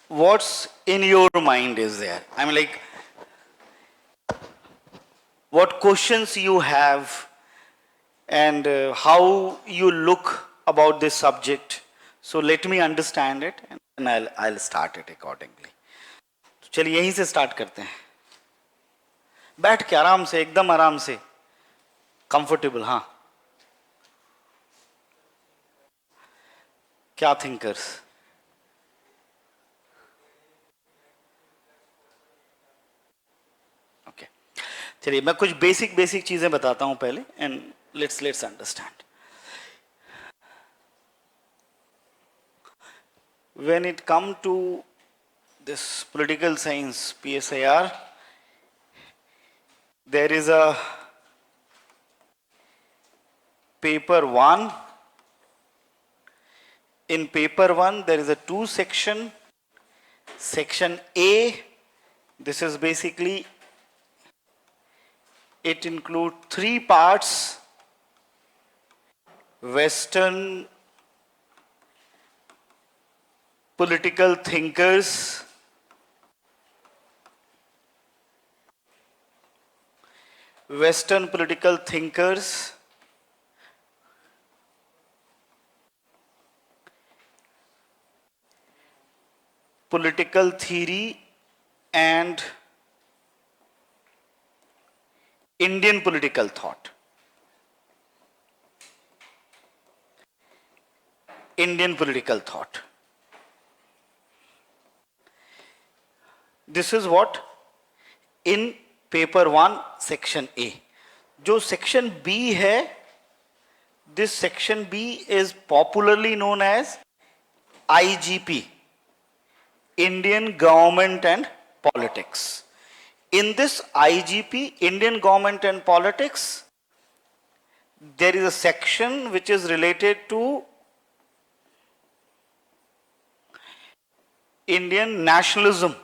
what's in your mind is there? I mean, like, what questions you have and how you look about this subject. So let me understand it and then I'll start it accordingly. तो चलिए यहीं से start करते हैं. बैठ के आराम से, एकदम आराम से, कंफर्टेबल. हाँ, क्या थिंकर्स? ओके, चलिए मैं कुछ बेसिक चीजें बताता हूं पहले and let's understand. When it come to this political science PSIR, there is a paper 1. In paper 1 there is a 2 section. Section A, this is basically, it includes 3 parts: Western political thinkers, political theory, and Indian political thought. Indian political thought. This is what in paper 1 section A. जो section B है, this section B is popularly known as IGP, Indian Government and Politics. In this IGP, Indian Government and Politics, there is a section which is related to Indian nationalism.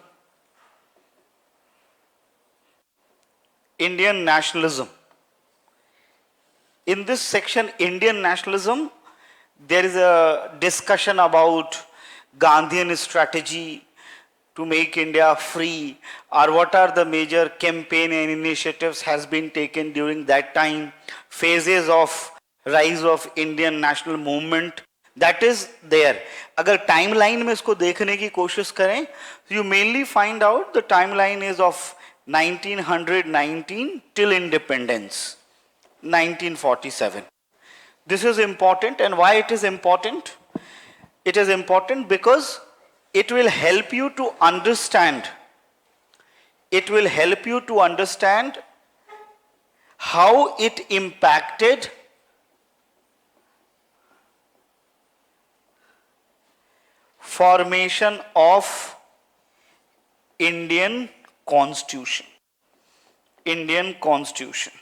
Indian nationalism. In this section, Indian nationalism, there is a discussion about Gandhian strategy to make India free, or what are the major campaign and initiatives has been taken during that time, phases of rise of Indian national movement. That is there. अगर timeline में इसको देखने की कोशिश करें, you mainly find out the timeline is of 1919 till independence, 1947. This is important, and why it is important? It is important because it will help you to understand. It will help you to understand how it impacted formation of Indian Constitution. Indian Constitution.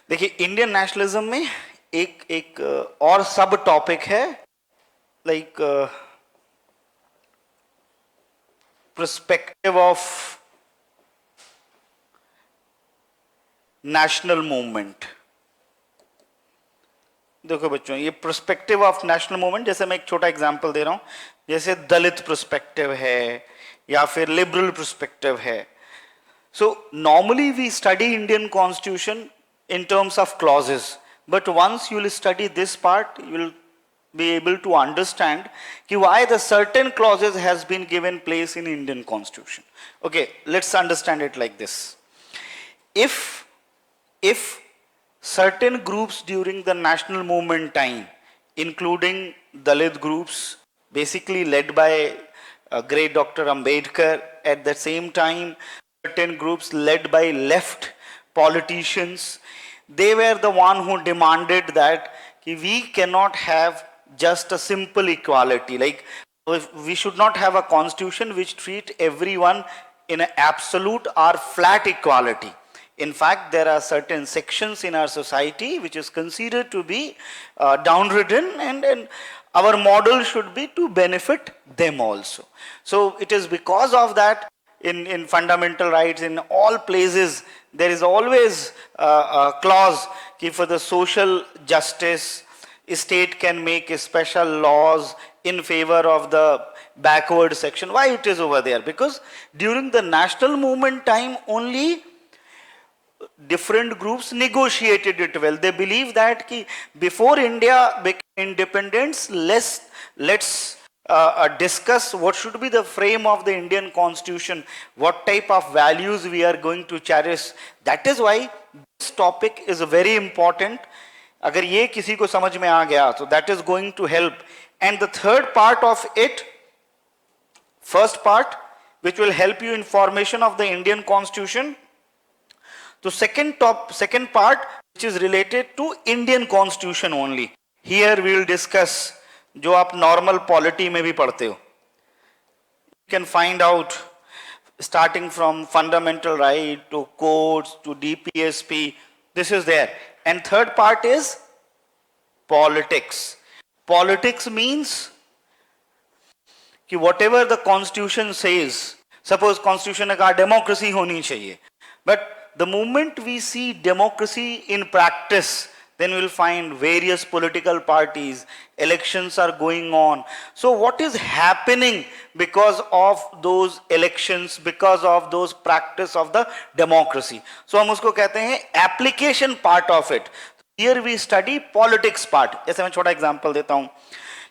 देखिए, Indian nationalism में एक और सब topic है, like perspective of national movement. देखो बच्चों, ये perspective of national movement, जैसे मैं एक छोटा एग्जांपल दे रहा हूं, जैसे दलित पर्सपेक्टिव है या फिर लिबरल पर्सपेक्टिव है. So normally we study Indian constitution in terms of clauses, but once you will study this part, you will be able to understand why the certain clauses has been given place in Indian Constitution. Okay, let's understand it like this. If certain groups during the national movement time, including Dalit groups, basically led by great Dr. Ambedkar, at the same time certain groups led by left politicians, they were the one who demanded that we cannot have just a simple equality, like we should not have a constitution which treat everyone in an absolute or flat equality. In fact, there are certain sections in our society which is considered to be downridden, and our model should be to benefit them also. So it is because of that, in fundamental rights, in all places, there is always a clause that for the social justice, state can make special laws in favor of the backward section. Why it is over there? Because during the national movement time only different groups negotiated it well. They believe that ki before India became independent, let's discuss what should be the frame of the Indian constitution, what type of values we are going to cherish. That is why this topic is very important. अगर ये किसी को समझ में आ गया तो that is going to help. And the third part of it, first part, which will help you in formation of the Indian constitution. So second part, which is related to Indian constitution only. Here we will discuss जो आप normal polity में भी पढ़ते हो. You can find out starting from fundamental right to courts to DPSP. This is there. And third part is politics. Politics means कि whatever the constitution says, suppose constitution ने कहा democracy होनी चाहिए, but the moment we see democracy in practice, then we will find various political parties, elections are going on. So what is happening because of those elections, because of those practice of the democracy? So हम उसको कहते हैं application part of it. Here we study politics part. जैसे मैं छोटा example देता हूँ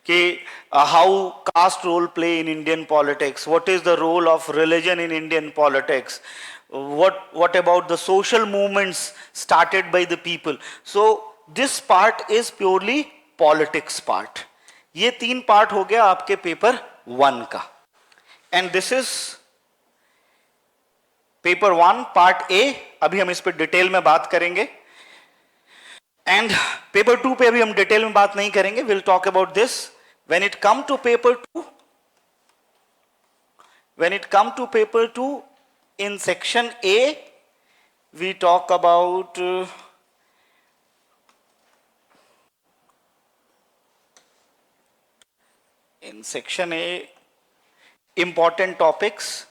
कि how caste role play in Indian politics, what is the role of religion in Indian politics, what about the social movements started by the people. So this part is purely politics part. ये तीन part हो गया आपके paper 1 का. And this is paper 1 part A. अभी हम इस पे डिटेल में बात करेंगे. And paper 2 पे अभी हम डिटेल में बात नहीं करेंगे. We'll talk about this. When it come to paper 2, in section A, we talk about in section A important topics,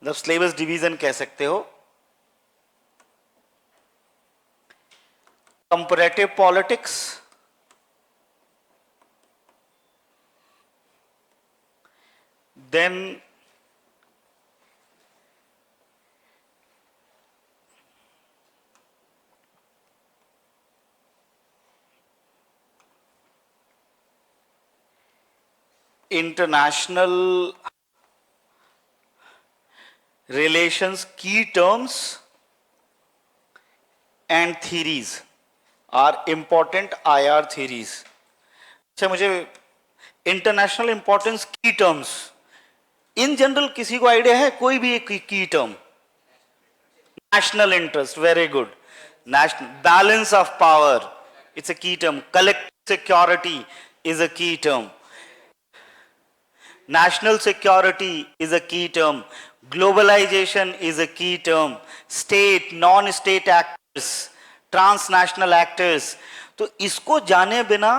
the syllabus division कह सकते हो, comparative politics, then international relations key terms and theories are important IR theories. अच्छा मुझे international importance key terms in general किसी को idea है कोई भी एक key term? National interest, very good. National balance of power, it's a key term. Collective security is a key term. National security is a key term. Globalization is a key term. State, non-state actors, transnational actors. तो इसको जाने बिना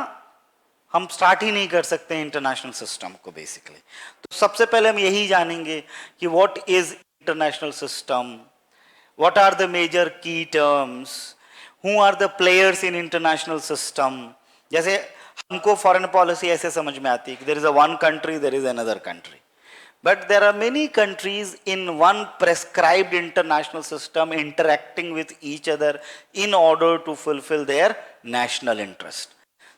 हम start ही नहीं कर सकते international system को basically. तो सबसे पहले हम यही जानेंगे कि what is international system, what are the major key terms, who are the players in international system. जैसे हमको फॉरेन पॉलिसी ऐसे समझ में आती है कि there is a one country, there is another country, but there are many countries in one prescribed international system interacting with each other in order to fulfil their national interest.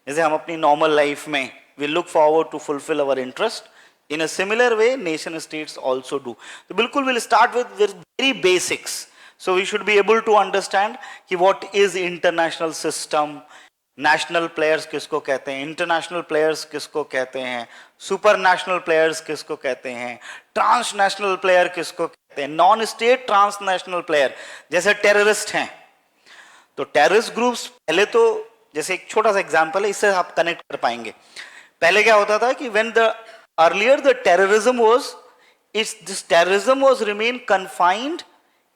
जैसे हम अपनी normal life में we look forward to fulfil our interest, in a similar way nation states also do. तो बिल्कुल will start with very basics. So we should be able to understand कि what is international system, national players किसको कहते हैं, international players किसको कहते हैं, super national players किसको कहते हैं, ट्रांसनेशनल प्लेयर किसको कहते हैं, नॉन स्टेट ट्रांसनेशनल प्लेयर जैसे टेररिस्ट हैं. तो टेररिस्ट ग्रुप्स पहले तो जैसे एक छोटा सा एग्जांपल है, इससे आप कनेक्ट कर पाएंगे. पहले क्या होता था कि when the earlier the terrorism was, this terrorism was remain confined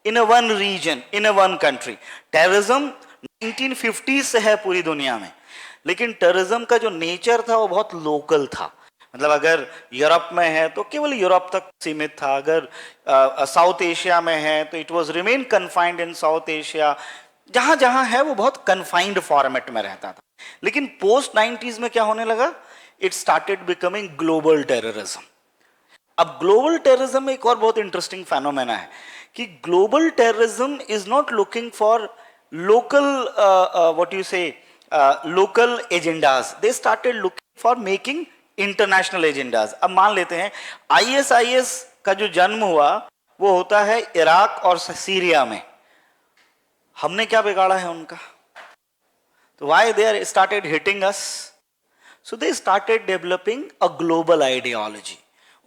in a one region, in a one country. Terrorism 1950s से है पूरी दुनिया में, लेकिन टेररिज्म का जो नेचर था वो बहुत लोकल था. मतलब अगर यूरोप में है तो केवल यूरोप तक सीमित था, अगर साउथ एशिया में है तो it was remain confined in south Asia. जहां जहां है वो बहुत कन्फाइंड फॉर्मेट में रहता था. लेकिन पोस्ट 90s में क्या होने लगा it started becoming global terrorism. अब ग्लोबल टेररिज्म में एक और बहुत इंटरेस्टिंग फेनोमेना है कि global terrorism is not looking for local what you say local agendas, they started looking for making international agendas. अब मान लेते हैं आईएसआईएस का जो जन्म हुआ वो होता है इराक और सीरिया में. हमने क्या बिगाड़ा है उनका? तो why they are started hitting us? So they started developing a global ideology.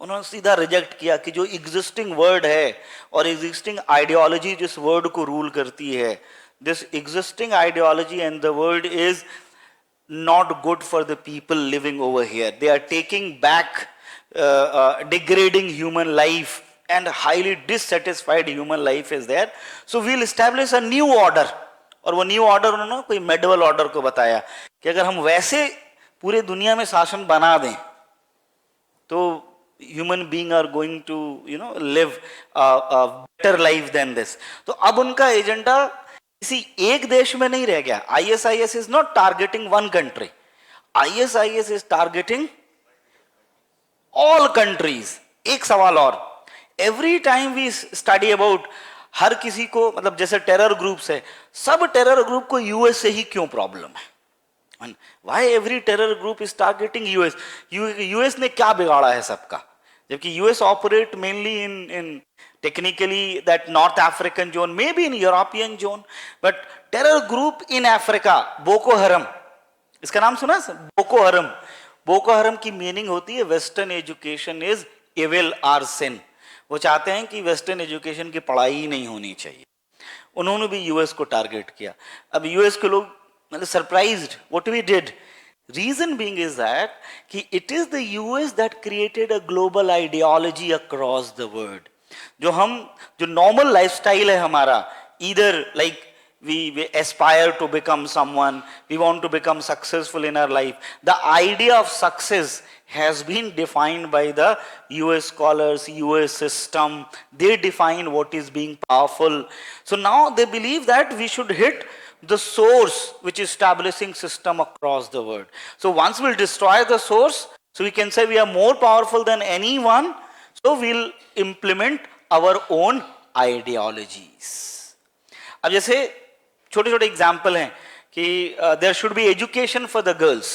उन्होंने सीधा रिजेक्ट किया कि जो एग्जिस्टिंग वर्ड है और एग्जिस्टिंग आइडियोलॉजी जिस वर्ड को रूल करती है, this existing ideology and the word is not good for the people living over here. They are taking back degrading human life, and highly dissatisfied human life is there. So we'll establish a new order. और वो new order उन्होंने कोई medieval order को बताया कि अगर हम वैसे पूरे दुनिया में शासन बना दें तो human being are going to live better life than this. तो अब उनका एजेंडा किसी एक देश में नहीं रह गया. ISIS is not targeting one country, ISIS is targeting all countries. एक सवाल और, every time we study about, हर किसी को मतलब जैसे टेरर ग्रुप्स है, सब टेरर ग्रुप को यूएस से ही क्यों प्रॉब्लम है? Why every terror group is targeting US? US ने क्या बिगाड़ा है सबका? जबकि US operate mainly in technically that North African zone, maybe in European zone, but terror group in Africa, Boko Haram, इसका नाम सुना? Boko Haram. Boko Haram की मीनिंग होती है western education is evil or sin. वो चाहते हैं कि वेस्टर्न एजुकेशन की पढ़ाई ही नहीं होनी चाहिए. उन्होंने भी यूएस को टारगेट किया. अब यूएस के लोग मतलब surprised what we did. Reason being is that कि it is the US that created a global ideology across the world. जो नॉर्मल लाइफस्टाइल है हमारा, either like we aspire to become someone, we want to become successful in our life. The idea of success has been defined by the US scholars, US system. They define what is being powerful. So now they believe that we should hit the source which is establishing system across the world. So once we'll destroy the source, so we can say we are more powerful than anyone, so we'll implement our own ideologies. अब जैसे छोटे छोटे example हैं कि there should be education for the girls.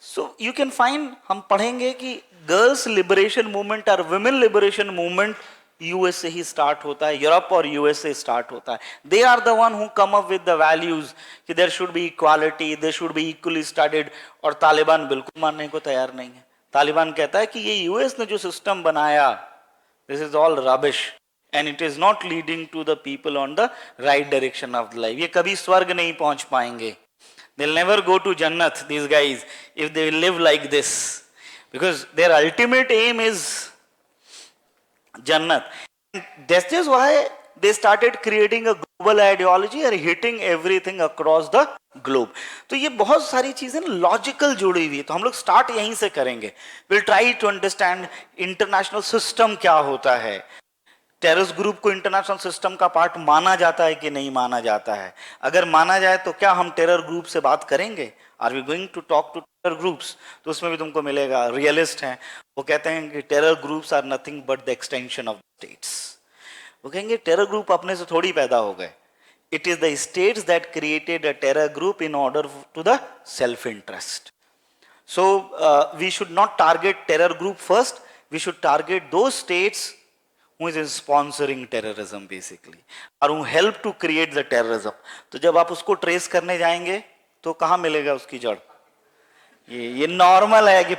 So you can find, हम पढ़ेंगे कि girls liberation movement और वुमेन लिबरेशन मूवमेंट यूएस से ही स्टार्ट होता है, यूरोप और यूएस से स्टार्ट होता है. They are the one who come up with the values कि there should be equality, they should be equally studied. और तालिबान बिल्कुल मानने को तैयार नहीं है. तालिबान कहता है कि ये यूएस ने जो सिस्टम बनाया, this is all rubbish and it is not leading to the people on the right direction of the life. ये कभी स्वर्ग नहीं पहुंच पाएंगे. They'll never go to Jannat, these guys, if they live like this, because their ultimate aim is Jannat. That's just why they started creating a global ideology and hitting everything across the globe. तो ये बहुत सारी चीजें logical जुड़ी हुई है. तो हम लोग स्टार्ट यहीं से करेंगे. We'll try to understand international system क्या होता है. टेररिस्ट ग्रुप को इंटरनेशनल सिस्टम का पार्ट माना जाता है कि नहीं माना जाता है? अगर माना जाए तो क्या हम टेरर ग्रुप से बात करेंगे? Are we going to talk to terror groups? तो उसमें भी तुमको मिलेगा रियलिस्ट हैं, वो कहते हैं कि terror groups are nothing but the extension of states. वो कहेंगे टेरर ग्रुप अपने से थोड़ी पैदा हो गए. It is the states that created a terror group in order to the self interest. So we should not target terror group first, we should target those states who is sponsoring terrorism basically, और who help to create the terrorism. तो जब आप उसको trace करने जाएंगे तो कहाँ मिलेगा उसकी जड़? ये नॉर्मल है कि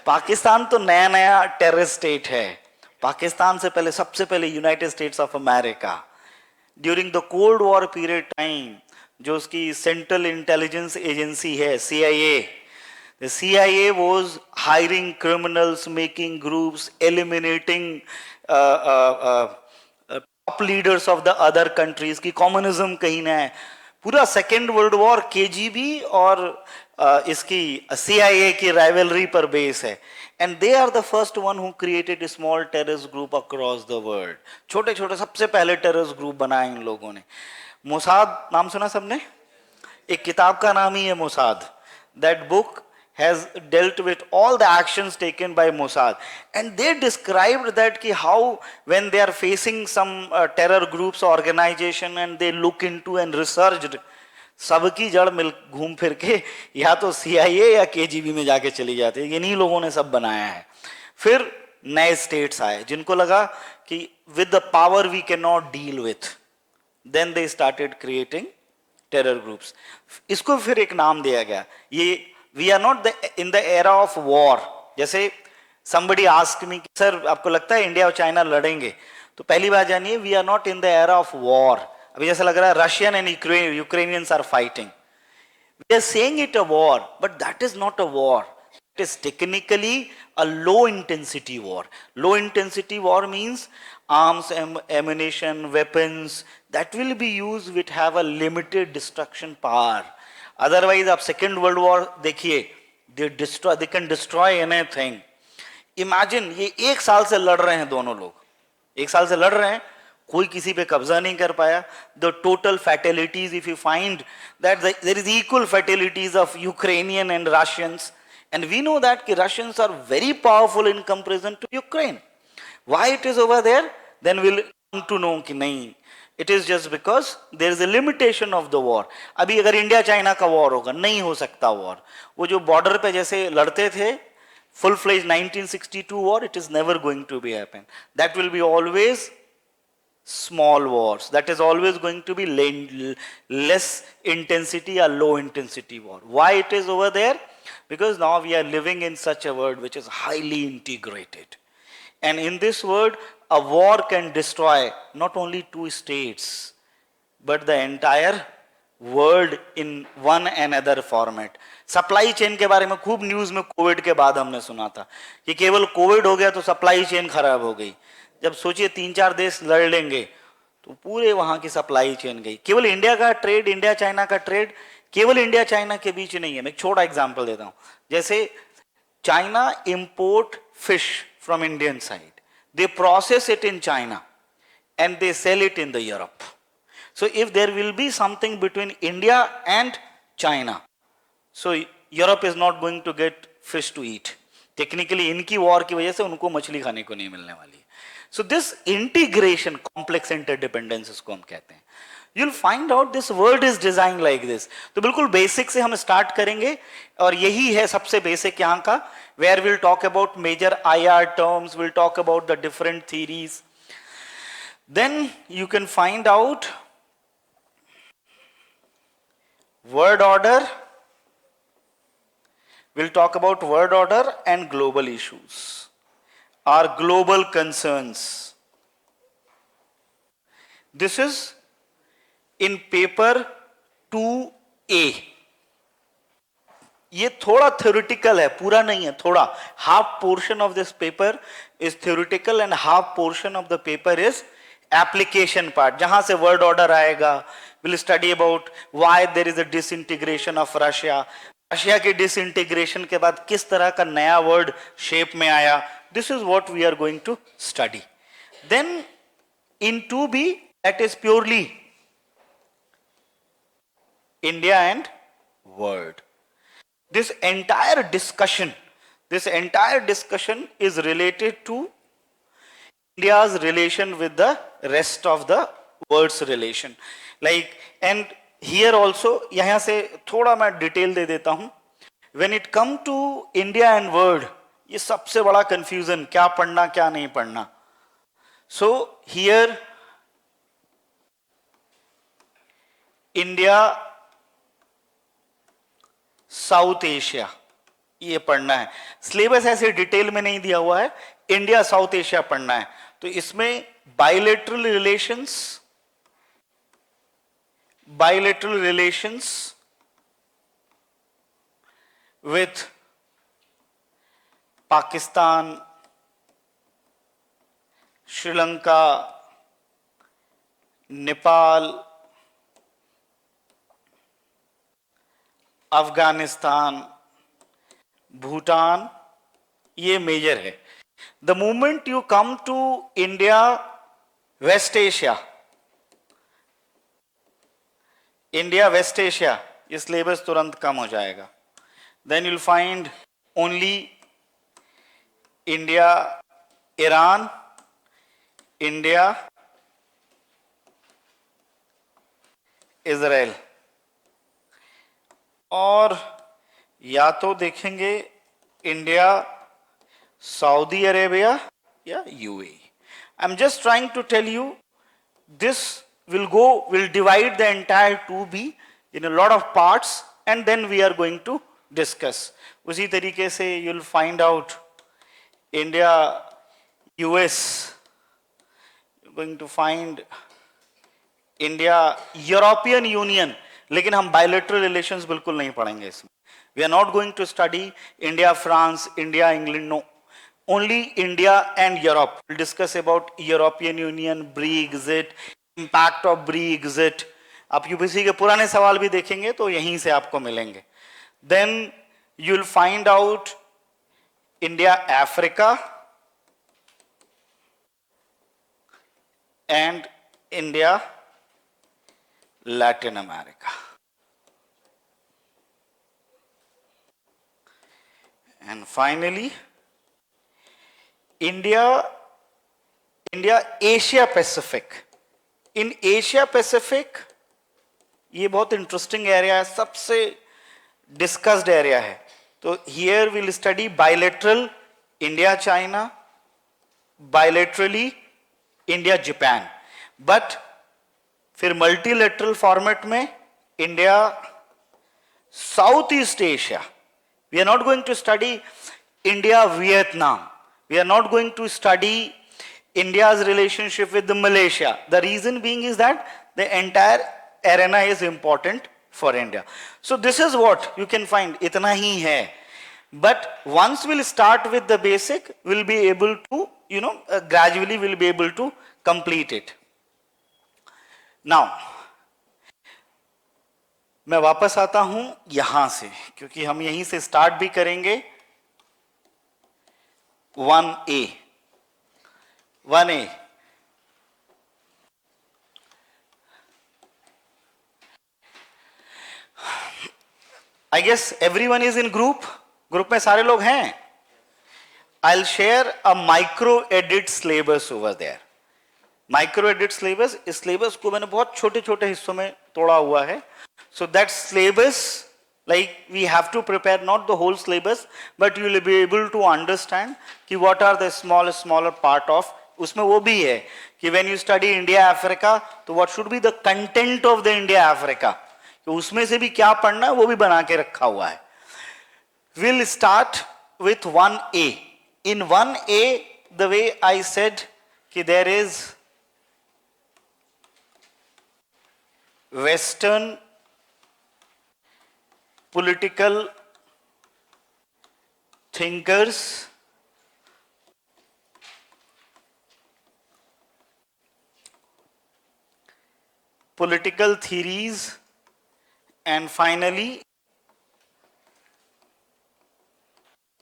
पाकिस्तान तो नया नया टेररिस्ट स्टेट है. पाकिस्तान से पहले सबसे पहले United states of America during the cold war period time, जो उसकी सेंट्रल इंटेलिजेंस एजेंसी है CIA, the CIA was hiring criminals, making groups, eliminating top leaders of the other countries कि communism कहीं ना है. पूरा सेकेंड वर्ल्ड वॉर KGB और इसकी CIA की राइवलरी पर बेस है. And they are the first one who created a small terrorist group across the world. छोटे छोटे सबसे पहले टेररिस्ट ग्रुप बनाए इन लोगों ने. मोसाद नाम सुना सबने? एक किताब का नाम ही है Mossad. That book has dealt with all the actions taken by Mossad, and they described that ki how when they are facing some terror groups or organization and they look into and researched, सबकी जड़ मिल घूम फिर के या तो CIA या KGB में जाके चली जाती है। इन्हीं लोगों ने सब बनाया है। फिर नए स्टेट्स आए जिनको लगा कि with the power we can not deal with, then they started creating terror groups. इसको फिर एक नाम दिया गया, ये we are not in the era of war. जैसे somebody asked me, सर आपको लगता है इंडिया और चाइना लड़ेंगे? तो पहली बात जानिए, we are not in the era of war. अभी जैसा लग रहा है Russian and Ukrainians are fighting, we are saying it a war, but that is not a war, it is technically a low intensity war. Low intensity war means arms, ammunition, weapons that will be used which have a limited destruction power. Otherwise आप second world war देखिए, they can destroy anything. Imagine ये 1 साल से लड़ रहे हैं दोनों लोग, 1 साल से लड़ रहे हैं, कोई किसी पे कब्जा नहीं कर पाया। The total fatalities, if you find that there is equal fatalities of Ukrainian and Russians, and we know that the Russians are very powerful in comparison to Ukraine. Why it is over there? Then we'll come to know कि नहीं, it is just because there is a limitation of the war. अभी अगर India China का war होगा, नहीं हो सकता war. वो जो बॉर्डर पे जैसे लड़ते थे full fledged 1962 war, it is never going to be happen. That will be always small wars. That is always going to be less intensity or low intensity war. Why it is over there? Because now we are living in such a world which is highly integrated. And in this world, a war can destroy not only 2 states, but the entire world in one another format. Supply chain के बारे में खूब news में Covid के बाद हमने सुना था कि केवल कोविड हो गया तो सप्लाई चेन खराब हो गई। जब सोचिए 3-4 देश लड़ लेंगे तो पूरे वहां की सप्लाई चेन गई। केवल इंडिया का ट्रेड, इंडिया चाइना का ट्रेड केवल इंडिया चाइना के बीच नहीं है। मैं एक छोटा एग्जांपल देता हूं, जैसे China import fish from Indian side, they process it in China and they sell it in the Europe. So if there will be something between India and China, so Europe is not going to get fish to eat. Technically इनकी war की वजह से उनको मछली खाने को नहीं मिलने वाली है। So this integration, complex interdependence इसको हम कहते हैं। You'll find out this word is designed like this. तो बिल्कुल बेसिक से हम स्टार्ट करेंगे और यही है सबसे बेसिक यहाँ का, where we'll talk about major IR terms, we'll talk about the different theories. Then you can find out word order. We'll talk about word order and global issues, our global concerns. This is in paper 2A. ये थोड़ा theoretical है, पूरा नहीं है, थोड़ा half portion of this paper is theoretical and half portion of the paper is application part. जहां से word order आएगा, we'll study about why there is a disintegration of Russia. Russia के disintegration के बाद किस तरह का नया word shape में आया. This is what we are going to study. Then in 2B, that is purely India and world. This entire discussion is related to India's relation with the rest of the world's relation. Like, and here also, यहाँ से थोड़ा मैं detail दे देता हूँ. When it come to India and world, ये सबसे बड़ा confusion, क्या पढ़ना क्या नहीं पढ़ना. So here India, south Asia, ये पढ़ना है. सिलेबस ऐसे डिटेल में नहीं दिया हुआ है, इंडिया साउथ एशिया पढ़ना है. तो इसमें bilateral relations with Pakistan, Sri Lanka, Nepal, Afghanistan, Bhutan, ये मेजर है. The moment you come to India West Asia, India West Asia, ये सिलेबस तुरंत कम हो जाएगा. Then you'll find only India, Iran, India, Israel, और या तो देखेंगे इंडिया, सऊदी अरेबिया या UAE. I am just trying to tell you this will divide the entire 2B in a lot of parts, and then we are going to discuss. उसी तरीके से you'll find out India, US, you're going to find India, European Union, लेकिन हम bilateral relations बिल्कुल नहीं पढ़ेंगे इसमें. We are not going to study India, France, India, England, no. Only India and Europe. We'll discuss about European Union, Brexit, impact of Brexit. आप UPSC के पुराने सवाल भी देखेंगे तो यहीं से आपको मिलेंगे. Then you'll find out India, Africa, and India, Latin America. And finally, India, Asia Pacific. In Asia Pacific, ये बहुत इंटरेस्टिंग एरिया है, सबसे डिस्कस्ड एरिया है. तो here will study bilateral India China, bilaterally India Japan, but फिर multilateral format में India South East Asia. We are not going to study India Vietnam. We are not going to study India's relationship with Malaysia. The reason being is that the entire arena is important for India. So this is what you can find. Itna hi hai. But once we'll start with the basic, we'll be able to, gradually we'll be able to complete it. Now, मैं वापस आता हूं यहां से, क्योंकि हम यहीं से स्टार्ट भी करेंगे. 1A. 1A. I guess everyone is in group. Group में सारे लोग हैं. I'll share a micro edit syllabus over there. Micro edit syllabus, इस syllabus को मैंने बहुत छोटे छोटे हिस्सों में तोड़ा हुआ है. So that syllabus, like we have to prepare not the whole syllabus, but you will be able to understand कि what are the smaller part of. उसमें वो भी है कि when you study India Africa, तो what should be the content of the India Africa, तो उसमें से भी क्या पढ़ना है वो भी बना के रखा हुआ है. We'll start with 1A. In 1A, the way I said कि there is Western political thinkers, political theories, and finally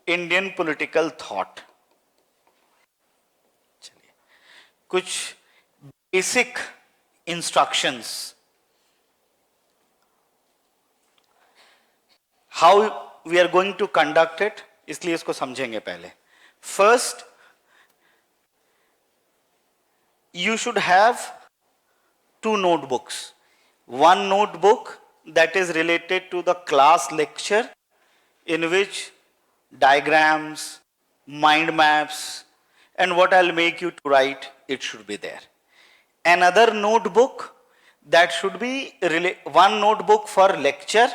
Indian political thought. चलिए कुछ basic instructions. How we are going to conduct it, इसलिए इसको समझेंगे पहले. First, you should have 2 notebooks. One notebook that is related to the class lecture, in which diagrams, mind maps, and what I'll make you to write, it should be there. Another notebook that should be one notebook for lecture,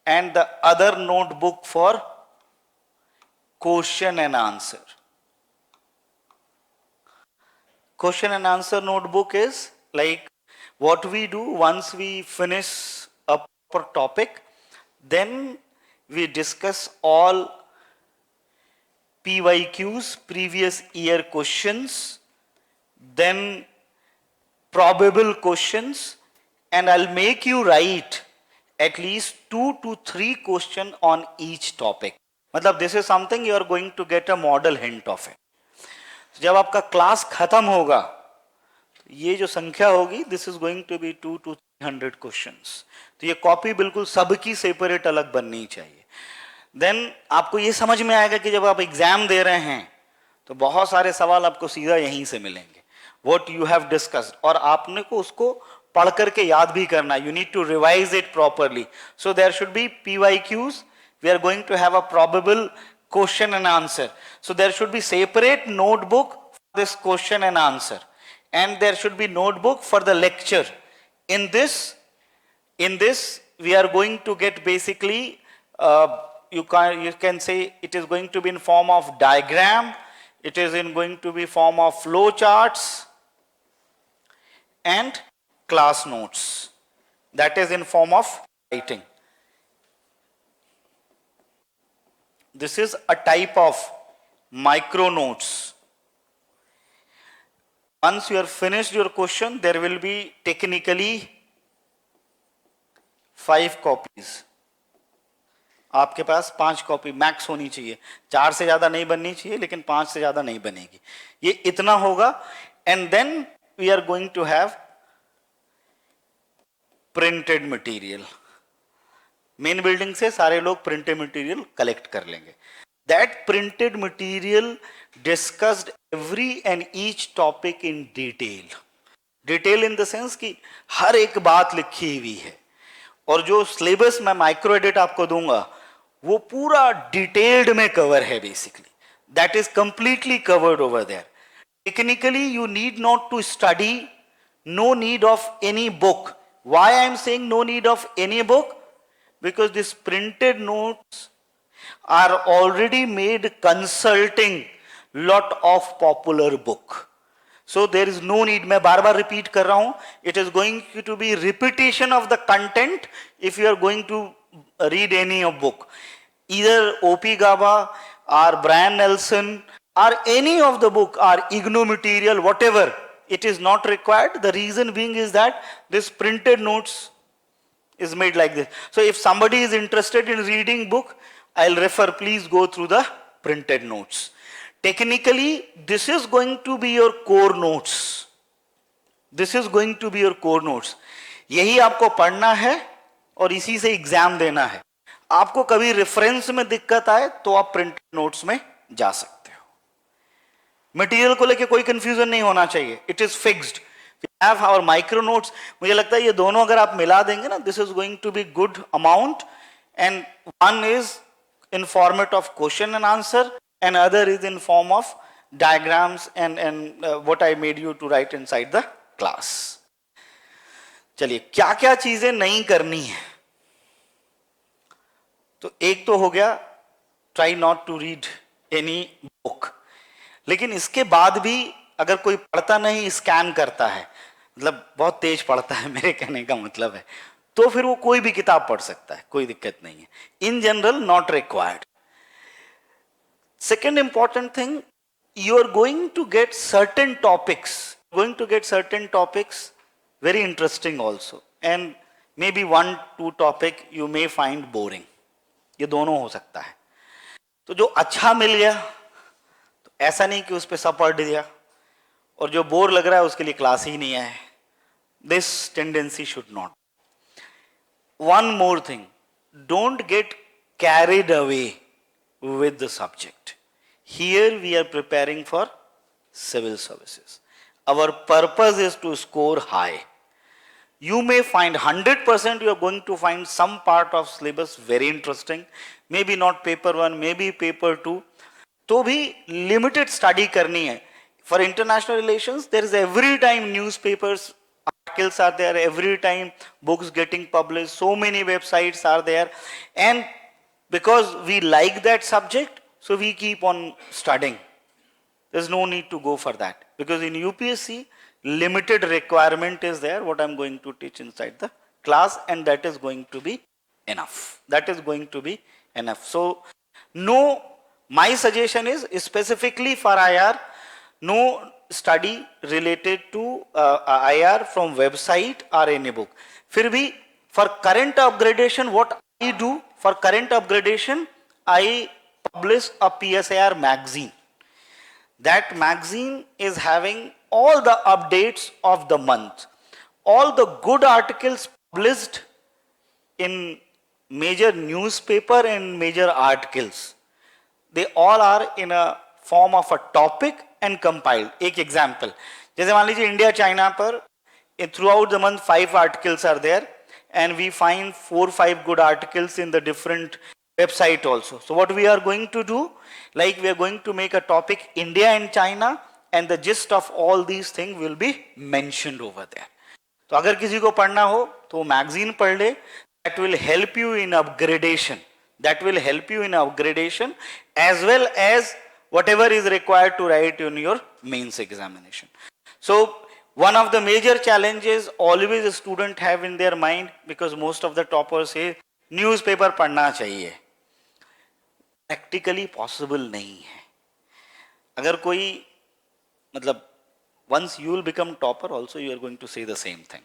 and the other notebook for question and answer. Question and answer notebook is like what we do once we finish a proper topic, then we discuss all PYQs, previous year questions, then probable questions, and I'll make you write at least 2 to 3 questions on each topic. मतलब this is something you are going to get a model hint of it. जब आपका class खत्म होगा, ये जो संख्या होगी, this is going to be 200 to 300 questions. तो ये कॉपी बिल्कुल सबकी सेपरेट अलग बननी चाहिए. देन आपको ये समझ में आएगा कि जब आप एग्जाम दे रहे हैं तो बहुत सारे सवाल आपको सीधा यहीं से मिलेंगे, व्हाट यू हैव डिस्कस्ड, और आपने को उसको पढ़ करके याद भी करना, you need to revise it properly. So there should be PYQs. We are going to have a probable question and answer. So there should be separate notebook for this question and answer, and there should be notebook for the lecture. In this we are going to get basically you can say it is going to be in form of diagram, it is going to be form of flow charts and class notes, that is in form of writing. This is a type of micro notes. Once you are finished your question, there will be technically 5 copies. आपके पास 5 copy max होनी चाहिए, 4 से ज्यादा नहीं बननी चाहिए, लेकिन 5 से ज्यादा नहीं बनेगी. ये इतना होगा. And then we are going to have printed material. Main building से सारे लोग प्रिंटेड मटेरियल कलेक्ट कर लेंगे. That printed material discussed every and each topic in detail. Detail in the sense कि हर एक बात लिखी हुई है, और जो सिलेबस मैं माइक्रो एडिट आपको दूंगा वो पूरा डिटेल्ड में कवर है. Basically that is completely covered over there. Technically you need not to study, no need of any book. Why I am saying no need of any book? Because these printed notes are already made consulting lot of popular book. So there is no need. मैं बार बार repeat कर रहा हूँ. It is going to be repetition of the content if you are going to read any of book. Either O.P. Gaba or Brian Nelson or any of the book or IGNOU material, whatever, it is not required. The reason being is that this printed notes is made like this. So if somebody is interested in reading book, I'll refer, please go through the printed notes. Technically this is going to be your core notes. This is going to be your core notes. यही आपको पढ़ना है और इसी से exam देना है. आपको कभी रेफरेंस में दिक्कत आए तो आप प्रिंटेड नोट्स में जा सकते हो. मटेरियल को लेके कोई कंफ्यूजन नहीं होना चाहिए. It is fixed. We have our micro notes. मुझे लगता है ये दोनों अगर आप मिला देंगे ना, this is going to be good amount, and one is in format of question and answer and other is in form of diagrams and what I made you to write inside the class. चलिए क्या क्या चीजें नहीं करनी है. तो एक तो हो गया try not to read any book. लेकिन इसके बाद भी अगर कोई पढ़ता नहीं, स्कैन करता है, मतलब बहुत तेज पढ़ता है मेरे कहने का मतलब है, तो फिर वो कोई भी किताब पढ़ सकता है, कोई दिक्कत नहीं है. In general not required. Second important thing, you are going to get certain topics very interesting also, and may be 1-2 topic you may find boring. ये दोनों हो सकता है. तो जो अच्छा मिल गया तो ऐसा नहीं कि उस पर सब पढ़ दिया, और जो बोर लग रहा है उसके लिए क्लास ही नहीं आए. This tendency should not. One more thing, don't get carried away with the subject. Here we are preparing for civil services. Our purpose is to score high. You may find 100% you are going to find some part of syllabus very interesting, maybe not paper 1, maybe paper 2. तो भी limited study करनी है. For international relations, there is every time newspapers, articles are there, every time books getting published, so many websites are there, and because we like that subject, so we keep on studying. There's no need to go for that, because in UPSC, limited requirement is there, what I'm going to teach inside the class, and that is going to be enough. That is going to be enough. So, no, my suggestion is specifically for IR, no study related to IR from website or any book. फिर भी for current upgradation, what I do for current upgradation, I publish a PSIR magazine. That magazine is having all the updates of the month, all the good articles published in major newspaper and major articles, they all are in a form of a topic and compiled. एक example, जैसे मान लीजिए India China पर throughout the month 5 articles are there, and we find 4-5 good articles in the different website also. So what we are going to do, like we are going to make a topic India and China, and the gist of all these things will be mentioned over there. तो अगर किसी को पढ़ना हो तो magazine पढ़ ले, that will help you in upgradation, that will help you in upgradation as well as whatever is required to write in your mains examination. So one of the major challenges always a student have in their mind, because most of the toppers say newspaper पढ़ना चाहिए, practically possible नहीं है. अगर कोई मतलब once you will become topper also you are going to say the same thing.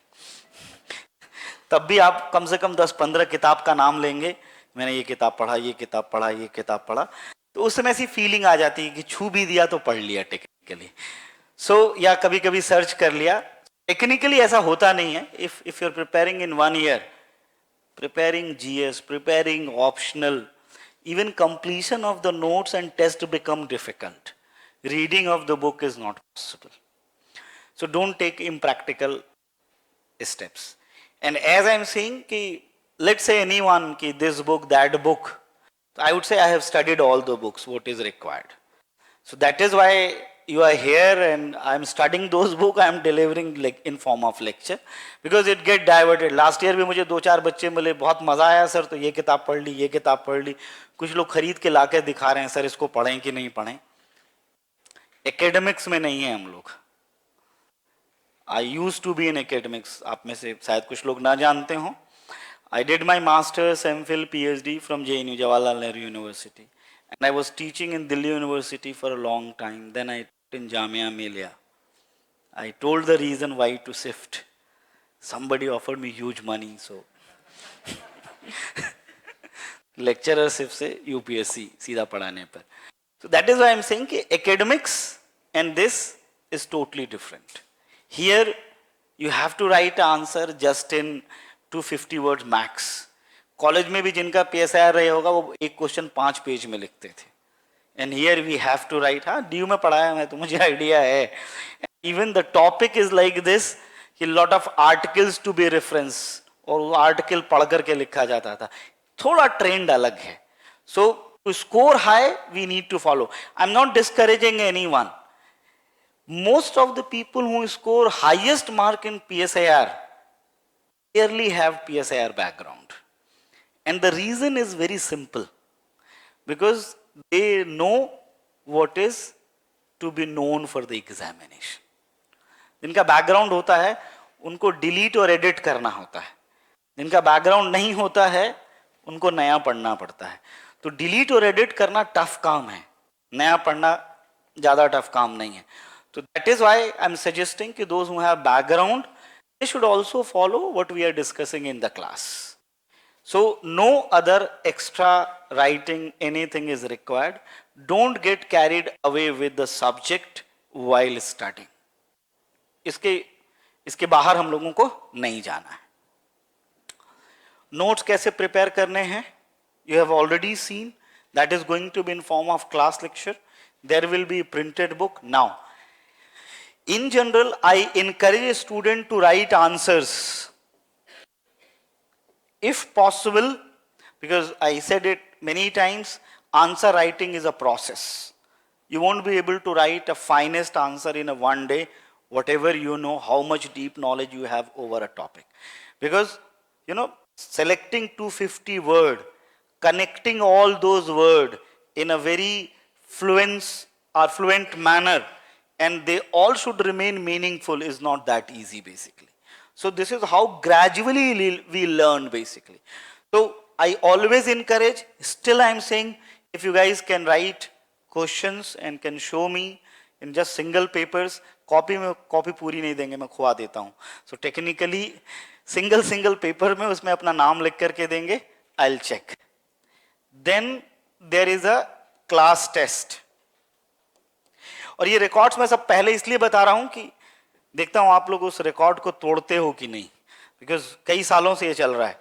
तब भी आप कम से कम 10-15 किताब का नाम लेंगे, मैंने ये किताब पढ़ा, ये किताब पढ़ा, ये किताब पढ़ा, तो उस समय ऐसी फीलिंग आ जाती है कि छू भी दिया तो पढ़ लिया टेक्निकली. सो या कभी कभी सर्च कर लिया. टेक्निकली ऐसा होता नहीं है. If you are preparing in 1 year, preparing GS, preparing optional, even completion of the notes and test become difficult. Reading of the book is not possible. So don't take impractical steps. And as I am saying, ki, let's say anyone ki this book, that book, I would say I have studied all the books, what is required. So that is why you are here and I am studying those books, I am delivering like in form of lecture, because it get diverted. Last year भी मुझे 2-4 बच्चे मिले, बहुत मजा आया sir, तो ये किताब पढ़ ली, ये किताब पढ़ ली. कुछ लोग खरीद के लाके दिखा रहे हैं, सर इसको पढ़ें कि नहीं पढ़ें. एकेडमिक्स में नहीं है हम लोग. I used to be in academics. आप में से शायद कुछ लोग ना जानते हो. I did my master's, MPhil, PhD from JNU, Jawaharlal Nehru University. And I was teaching in Delhi University for a long time. Then I taught in Jamia Millia. I told the reason why to SIFT. Somebody offered me huge money, so lecturer SIFT से UPSC सीधा पढ़ाने पर. So that is why I am saying कि academics and this is totally different. Here you have to write answer just in 250 words max. College में भी जिनका PSIR रहे होगा वो एक क्वेश्चन 5 पेज में लिखते थे. And here we have to write. हाँ DU में पढ़ाया मैं तो मुझे आइडिया है. Even the topic is like this, कि lot of articles to be reference, और वो आर्टिकल पढ़ करके लिखा जाता था. थोड़ा ट्रेंड अलग है. So to score high we need to follow. I'm not discouraging anyone. Most of the people who score highest mark in PSIR rarely have PSIR background. And the reason is very simple. Because they know what is to be known for the examination. जिनका background होता है, उनको delete और edit करना होता है. जिनका background नहीं होता है, उनको नया पढ़ना पड़ता है. तो delete और edit करना tough काम है. नया पढ़ना ज़्यादा tough काम नहीं है. So that is why I am suggesting that those who have background, they should also follow what we are discussing in the class. So no other extra writing, anything is required. Don't get carried away with the subject while studying. इसके बाहर हम लोगों को नहीं जाना है. Notes कैसे prepare करने हैं? You have already seen. That is going to be in form of class lecture. There will be a printed book. Now, in general, I encourage a student to write answers. If possible, because I said it many times, answer writing is a process. You won't be able to write a finest answer in a one day, whatever you know, how much deep knowledge you have over a topic. Because, selecting 250 words, connecting all those words in a very fluent manner, and they all should remain meaningful is not that easy basically. So this is how gradually we learn basically. So I always encourage, still I am saying, if you guys can write questions and can show me in just single papers, copy पूरी नहीं देंगे, मैं खुआ देता हूँ. So technically single paper में उसमें अपना नाम लिख करके देंगे, I'll check. Then there is a class test. और ये रिकॉर्ड्स मैं सब पहले इसलिए बता रहा हूं कि देखता हूं आप लोग उस रिकॉर्ड को तोड़ते हो कि नहीं, बिकॉज कई सालों से ये चल रहा है.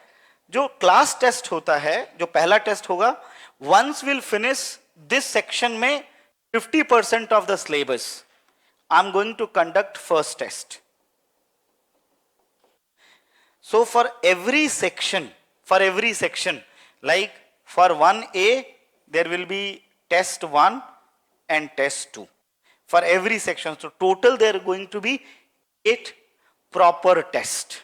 जो क्लास टेस्ट होता है, जो पहला टेस्ट होगा, once will finish this section में 50% of the syllabus, I am going to conduct first test. So for every section, like for 1A, there will be test 1 and test 2. For every section, so total there are going to be 8 proper tests.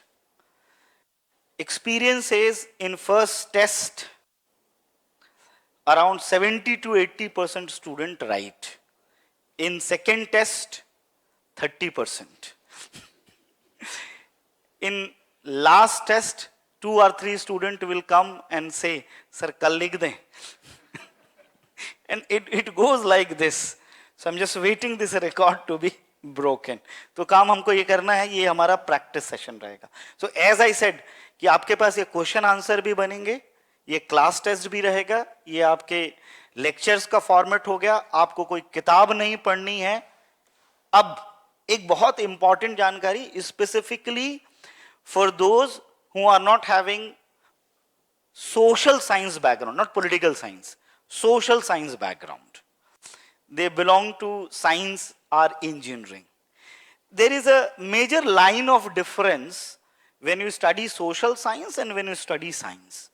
Experience says in first test, around 70 to 80% student write. In second test, 30%. In last test, 2 or 3 students will come and say, sir, kal likh dein. And it goes like this. So I'm just waiting this record to be broken. तो काम हमको ये करना है, ये हमारा practice session रहेगा. So as I said कि आपके पास ये क्वेश्चन आंसर भी बनेंगे, ये क्लास टेस्ट भी रहेगा, ये आपके लेक्चर्स का फॉर्मेट हो गया, आपको कोई किताब नहीं पढ़नी है. अब एक बहुत इंपॉर्टेंट जानकारी specifically for those who are not having social science background, not political science, social science background. They belong to science or engineering. There is a major line of difference when you study social science and when you study science.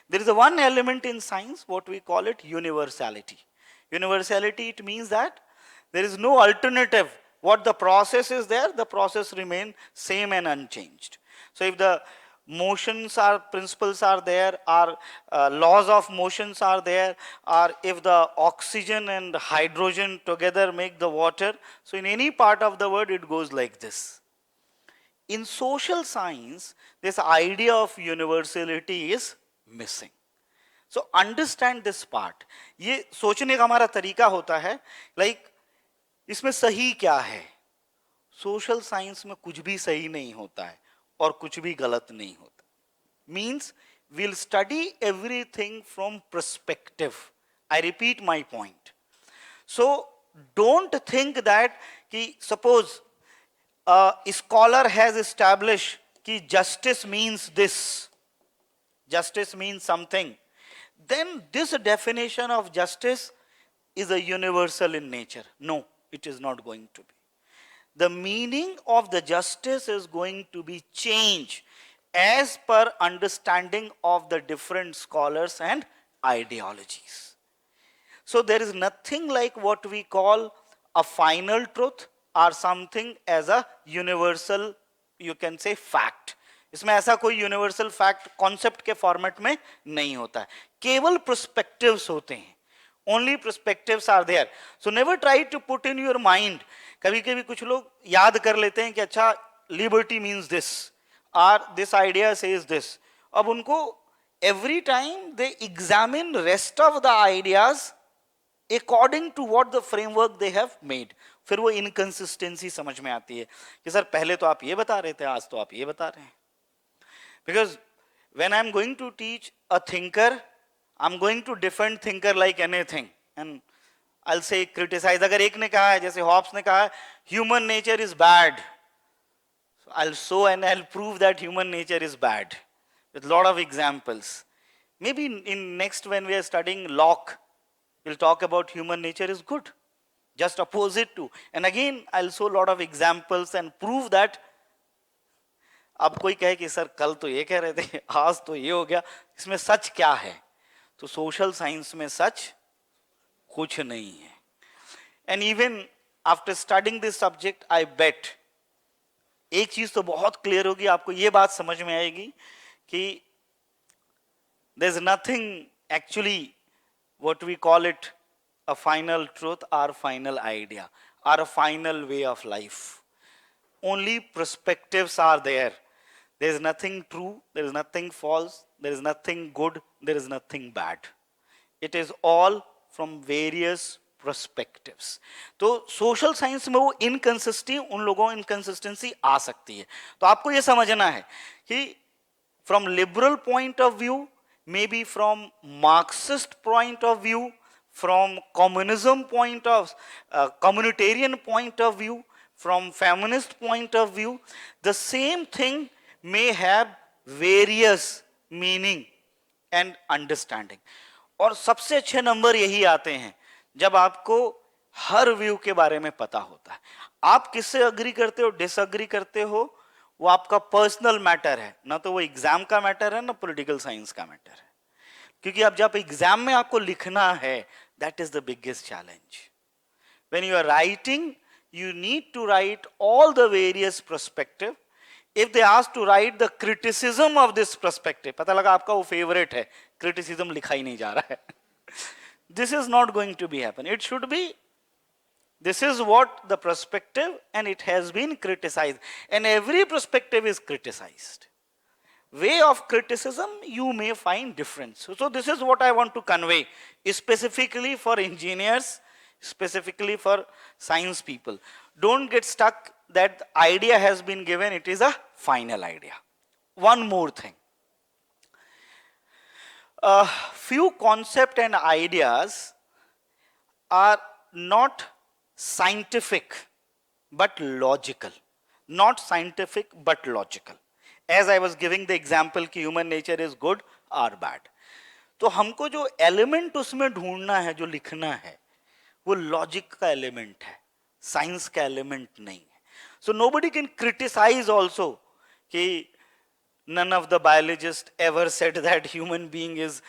There is a one element in science, what we call it universality. Universality, it means that there is no alternative. What the process is there, the process remain same and unchanged. So if the motions are, principles are there, or laws of motions are there, or if the oxygen and hydrogen together make the water, so in any part of the world it goes like this. In social science, this idea of universality is missing. So understand this part. ये सोचने का हमारा तरीका होता है, like इसमें सही क्या है? सोशल साइंस में कुछ भी सही नहीं होता है और कुछ भी गलत नहीं होता. Means we'll study everything from perspective. I repeat my point. So don't think that कि suppose a scholar has established कि justice means this, justice means something, then this definition of justice is a universal in nature. No, it is not going to be. The meaning of the justice is going to be changed as per understanding of the different scholars and ideologies. So there is nothing like what we call a final truth or something as a universal, you can say, fact. इसमें ऐसा कोई universal fact concept के format में नहीं होता है, केवल perspectives होते हैं. Only perspectives are there. So never try to put in your mind. कभी कभी कुछ लोग याद कर लेते हैं कि अच्छा liberty means this or this idea says this. अब उनको every time they examine rest of the ideas according to what the framework they have made, फिर वो inconsistency समझ में आती है कि सर पहले तो आप ये बता रहे थे, आज तो आप ये बता रहे हैं. Because when I am going to teach a thinker, I'm going to defend thinker like anything, and I'll say criticize. अगर एक ने कहा है, जैसे हॉब्स ने कहा है, human nature is bad, so I'll show and I'll prove that human nature is bad with lot of examples. Maybe in next when we are studying Locke, we'll talk about human nature is good, just opposite to, and again I'll show lot of examples and prove that. अब कोई कहे कि sir कल तो ये कह रहे थे, आज तो ये हो गया, इसमें सच क्या है? तो सोशल साइंस में सच कुछ नहीं है. And even after studying this subject I bet एक चीज तो बहुत क्लियर होगी, आपको ये बात समझ में आएगी कि there is nothing actually what we call it a final truth और फाइनल आइडिया और a final way of life. Only perspectives are there. There is nothing true, there is nothing false, there is nothing good, there is nothing bad. It is all from various perspectives. तो social science में वो inconsistency, उन लोगों inconsistency आ सकती है. तो आपको ये समझना है कि from liberal point of view, maybe from Marxist point of view, from communism point of, communitarian point of view, from feminist point of view, the same thing may have various meaning and understanding. और सबसे अच्छे number यही आते हैं जब आपको हर view के बारे में पता होता है। आप किससे अग्री करते हो, डिसअग्री करते हो, वो आपका पर्सनल मैटर है, ना तो वो एग्जाम का मैटर है, ना पॉलिटिकल साइंस का मैटर है। क्योंकि अब जब एग्जाम में आपको लिखना है, that is the biggest challenge. When you are writing, you need to write all the various perspective. If they ask to write the criticism of this perspective, पता लगा आपका वो favorite है, criticism लिखा ही नहीं जा रहा है। This is not going to be happen. It should be, this is what the perspective, and it has been criticized, and every perspective is criticized. Way of criticism you may find difference. So this is what I want to convey, specifically for engineers, specifically for science people. Don't get stuck that the idea has been given, it is a final idea. One more thing. Few concepts and ideas are not scientific but logical. Not scientific but logical. As I was giving the example कि human nature is good or bad. तो हमको जो element उसमें ढूंढना है, जो लिखना है, वो लॉजिक का एलिमेंट है, साइंस का एलिमेंट नहीं है. So nobody can criticise also कि none of the biologists ever said that human being is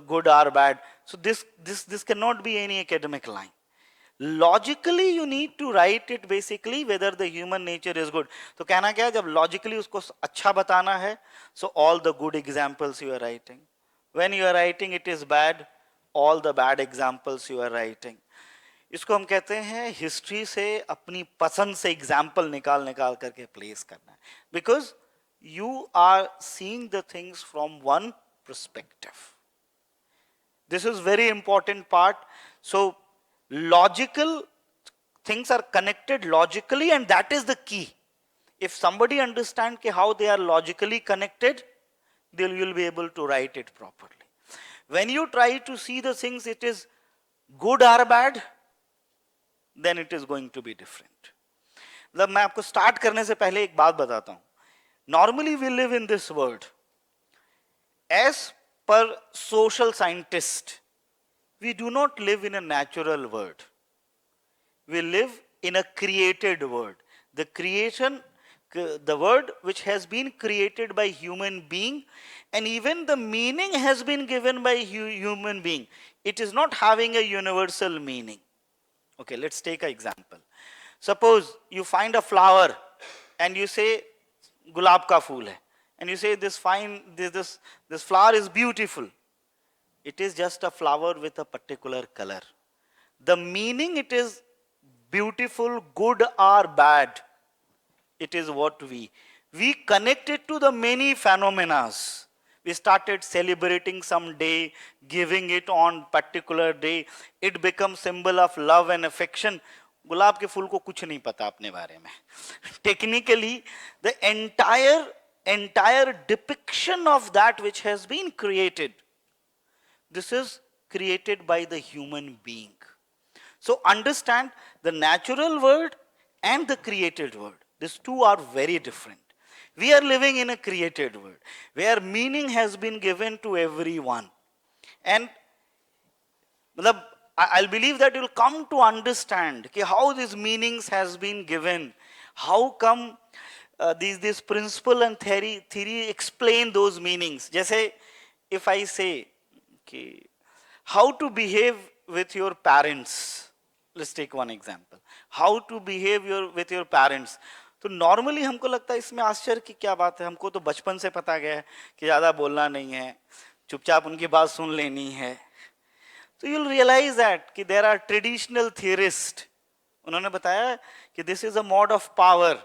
good or bad. So this cannot be any academic line. Logically you need to write it basically whether the human nature is good. तो कहना क्या है, जब logically उसको अच्छा बताना है, so all the good examples you are writing. When you are writing it is bad, all the bad examples you are writing. इसको हम कहते हैं हिस्ट्री से अपनी पसंद से एग्जाम्पल निकाल निकाल करके प्लेस करना है, because you are seeing the things from one perspective. This is very important part. So logical things are connected logically, and that is the key. If somebody understands how they are logically connected, they will be able to write it properly. When you try to see the things it is good or bad, then it is going to be different. मतलब मैं आपको start करने से पहले एक बात बताता हूं. Normally we live in this world. As per social scientists, we do not live in a natural world. We live in a created world. The creation, the word which has been created by human being, and even the meaning has been given by human being. It is not having a universal meaning. Okay, let's take an example. Suppose you find a flower and you say गुलाब का फूल है, and you say this flower is beautiful. It is just a flower with a particular color. The meaning it is beautiful, good or bad, it is what we connect it to the many phenomena. We started celebrating some day, giving it on particular day. It becomes symbol of love and affection. गुलाब के फूल को कुछ नहीं पता अपने बारे में. Technically, the entire depiction of that which has been created, this is created by the human being. So understand the natural world and the created world. These two are very different. We are living in a created world where meaning has been given to everyone. And I'll believe that you'll come to understand how these meanings has been given. How come these principle and theory explain those meanings. जैसे if I say how to behave with your parents, let's take one example. How to behave with your parents. तो normally हमको लगता है इसमें आश्चर्य की क्या बात है, हमको तो बचपन से पता गया है कि ज़्यादा बोलना नहीं है, चुपचाप उनकी बात सुन लेनी है. तो you'll realize that कि there are traditional theorists, उन्होंने बताया कि this is a mode of power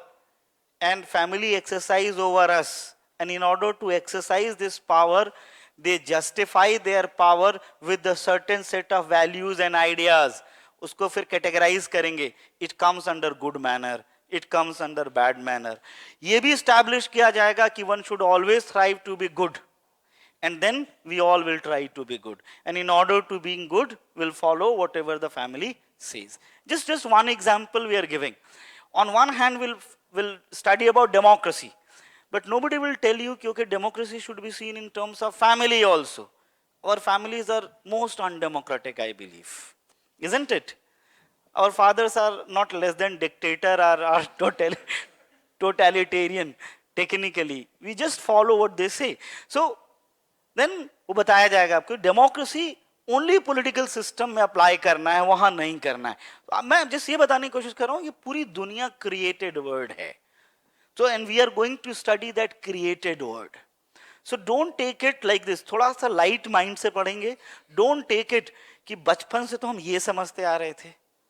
and family exercise over us, and in order to exercise this power they justify their power with a certain set of values and ideas. उसको फिर categorize करेंगे, it comes under good manner, it comes under bad manner. ये भी establish किया जाएगा कि one should always strive to be good. And then we all will try to be good. And in order to being good, we'll follow whatever the family says. Just one example we are giving. On one hand, we'll study about democracy. But nobody will tell you कि okay, democracy should be seen in terms of family also. Our families are most undemocratic, I believe. Isn't it? Our fathers are not less than dictator or are totalitarian technically. We just follow what they say. So then वो बताया जाएगा आपको democracy only political system में apply करना है, वहां नहीं करना है. मैं जस्ट ये बताने की कोशिश कर रहा हूं ये पूरी दुनिया क्रिएटेड वर्ड है. So and we are going to study that created word. So don't take it like this. थोड़ा सा लाइट माइंड से पढ़ेंगे. Don't take it कि बचपन से तो हम ये समझते आ रहे थे,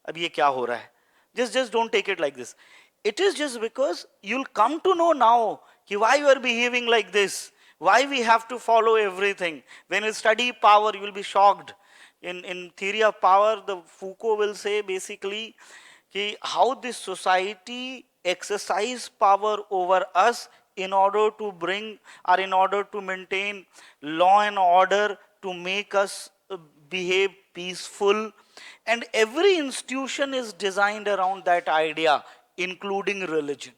अब ये क्या हो रहा है. Just don't take it like this. It is just because you'll come to know now कि why you are behaving like this, why we have to follow everything. When you study power, you will be shocked. In theory of power, the Foucault will say basically कि how this society exercise power over us in order to bring or in order to maintain law and order, to make us behave peaceful, and every institution is designed around that idea, including religion.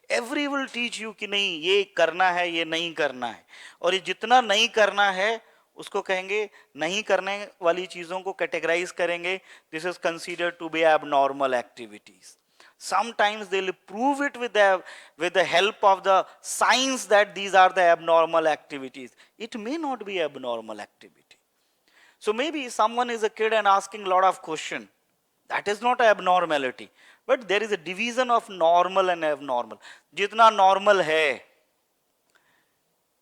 Every will teach you कि नहीं ये करना है, ये नहीं करना है, और ये जितना नहीं करना है उसको कहेंगे, नहीं करने वाली चीजों को कैटेगराइज करेंगे, this is considered to be abnormal activities. Sometimes they'll prove it with the help of the science that these are the abnormal activities. It may not be abnormal activity. So maybe someone is a kid and asking a lot of question. That is not abnormality. But there is a division of normal and abnormal. जितना normal है,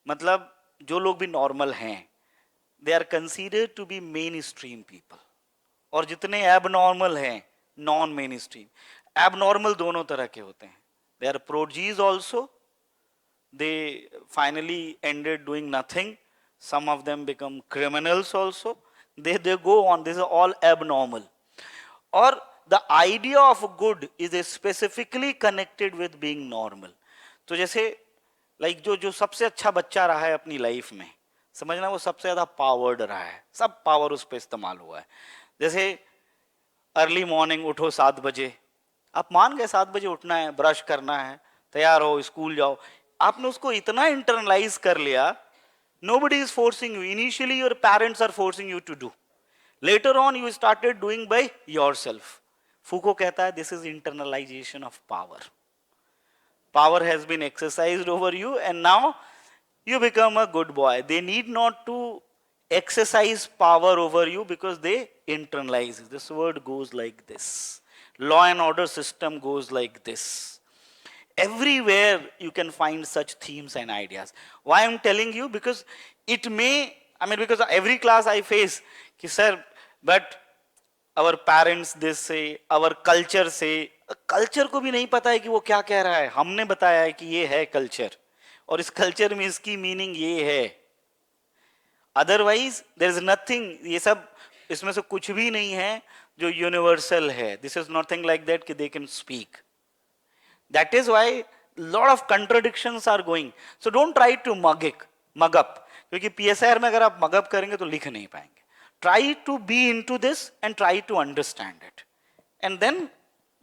मतलब जो लोग भी normal हैं, they are considered to be mainstream people. और जितने abnormal हैं, non-mainstream. Abnormal दोनों तरह के होते हैं. They are prodigies also. They finally ended doing nothing. Some of them become criminals also. They go on. This is all abnormal. Or the idea of good is specifically connected with being normal. तो जैसे like जो सबसे अच्छा बच्चा रहा है अपनी life में, समझना वो सबसे ज्यादा पावर्ड रहा है, सब पावर उस पर इस्तेमाल हुआ है. जैसे अर्ली मॉर्निंग उठो 7 बजे, आप मान गए 7 बजे उठना है, ब्रश करना है, तैयार हो, स्कूल जाओ. आपने उसको इतना इंटरनलाइज कर लिया. Nobody is forcing you. Initially your parents are forcing you to do. Later on you started doing by yourself. Foucault कहता है this is internalization of power. Power has been exercised over you and now you become a good boy. They need not to exercise power over you because they internalize it. This word goes like this. Law and order system goes like this. Everywhere you can find such themes and ideas. Why I'm telling you? Because it may, because every class I face, sir, but our parents this say, our culture say. Culture को भी नहीं पता है कि वो क्या कह रहा है. हमने बताया है कि ये है कल्चर और इस कल्चर में इसकी मीनिंग ये है. Otherwise there is nothing. ये सब इसमें से कुछ भी नहीं है जो यूनिवर्सल है. This is nothing like that कि they can speak. That is why lot of contradictions are going. So don't try to mug up, क्योंकि पीएसआर में अगर आप मग अप करेंगे तो लिख नहीं पाएंगे. Try to be into this and try to understand it and then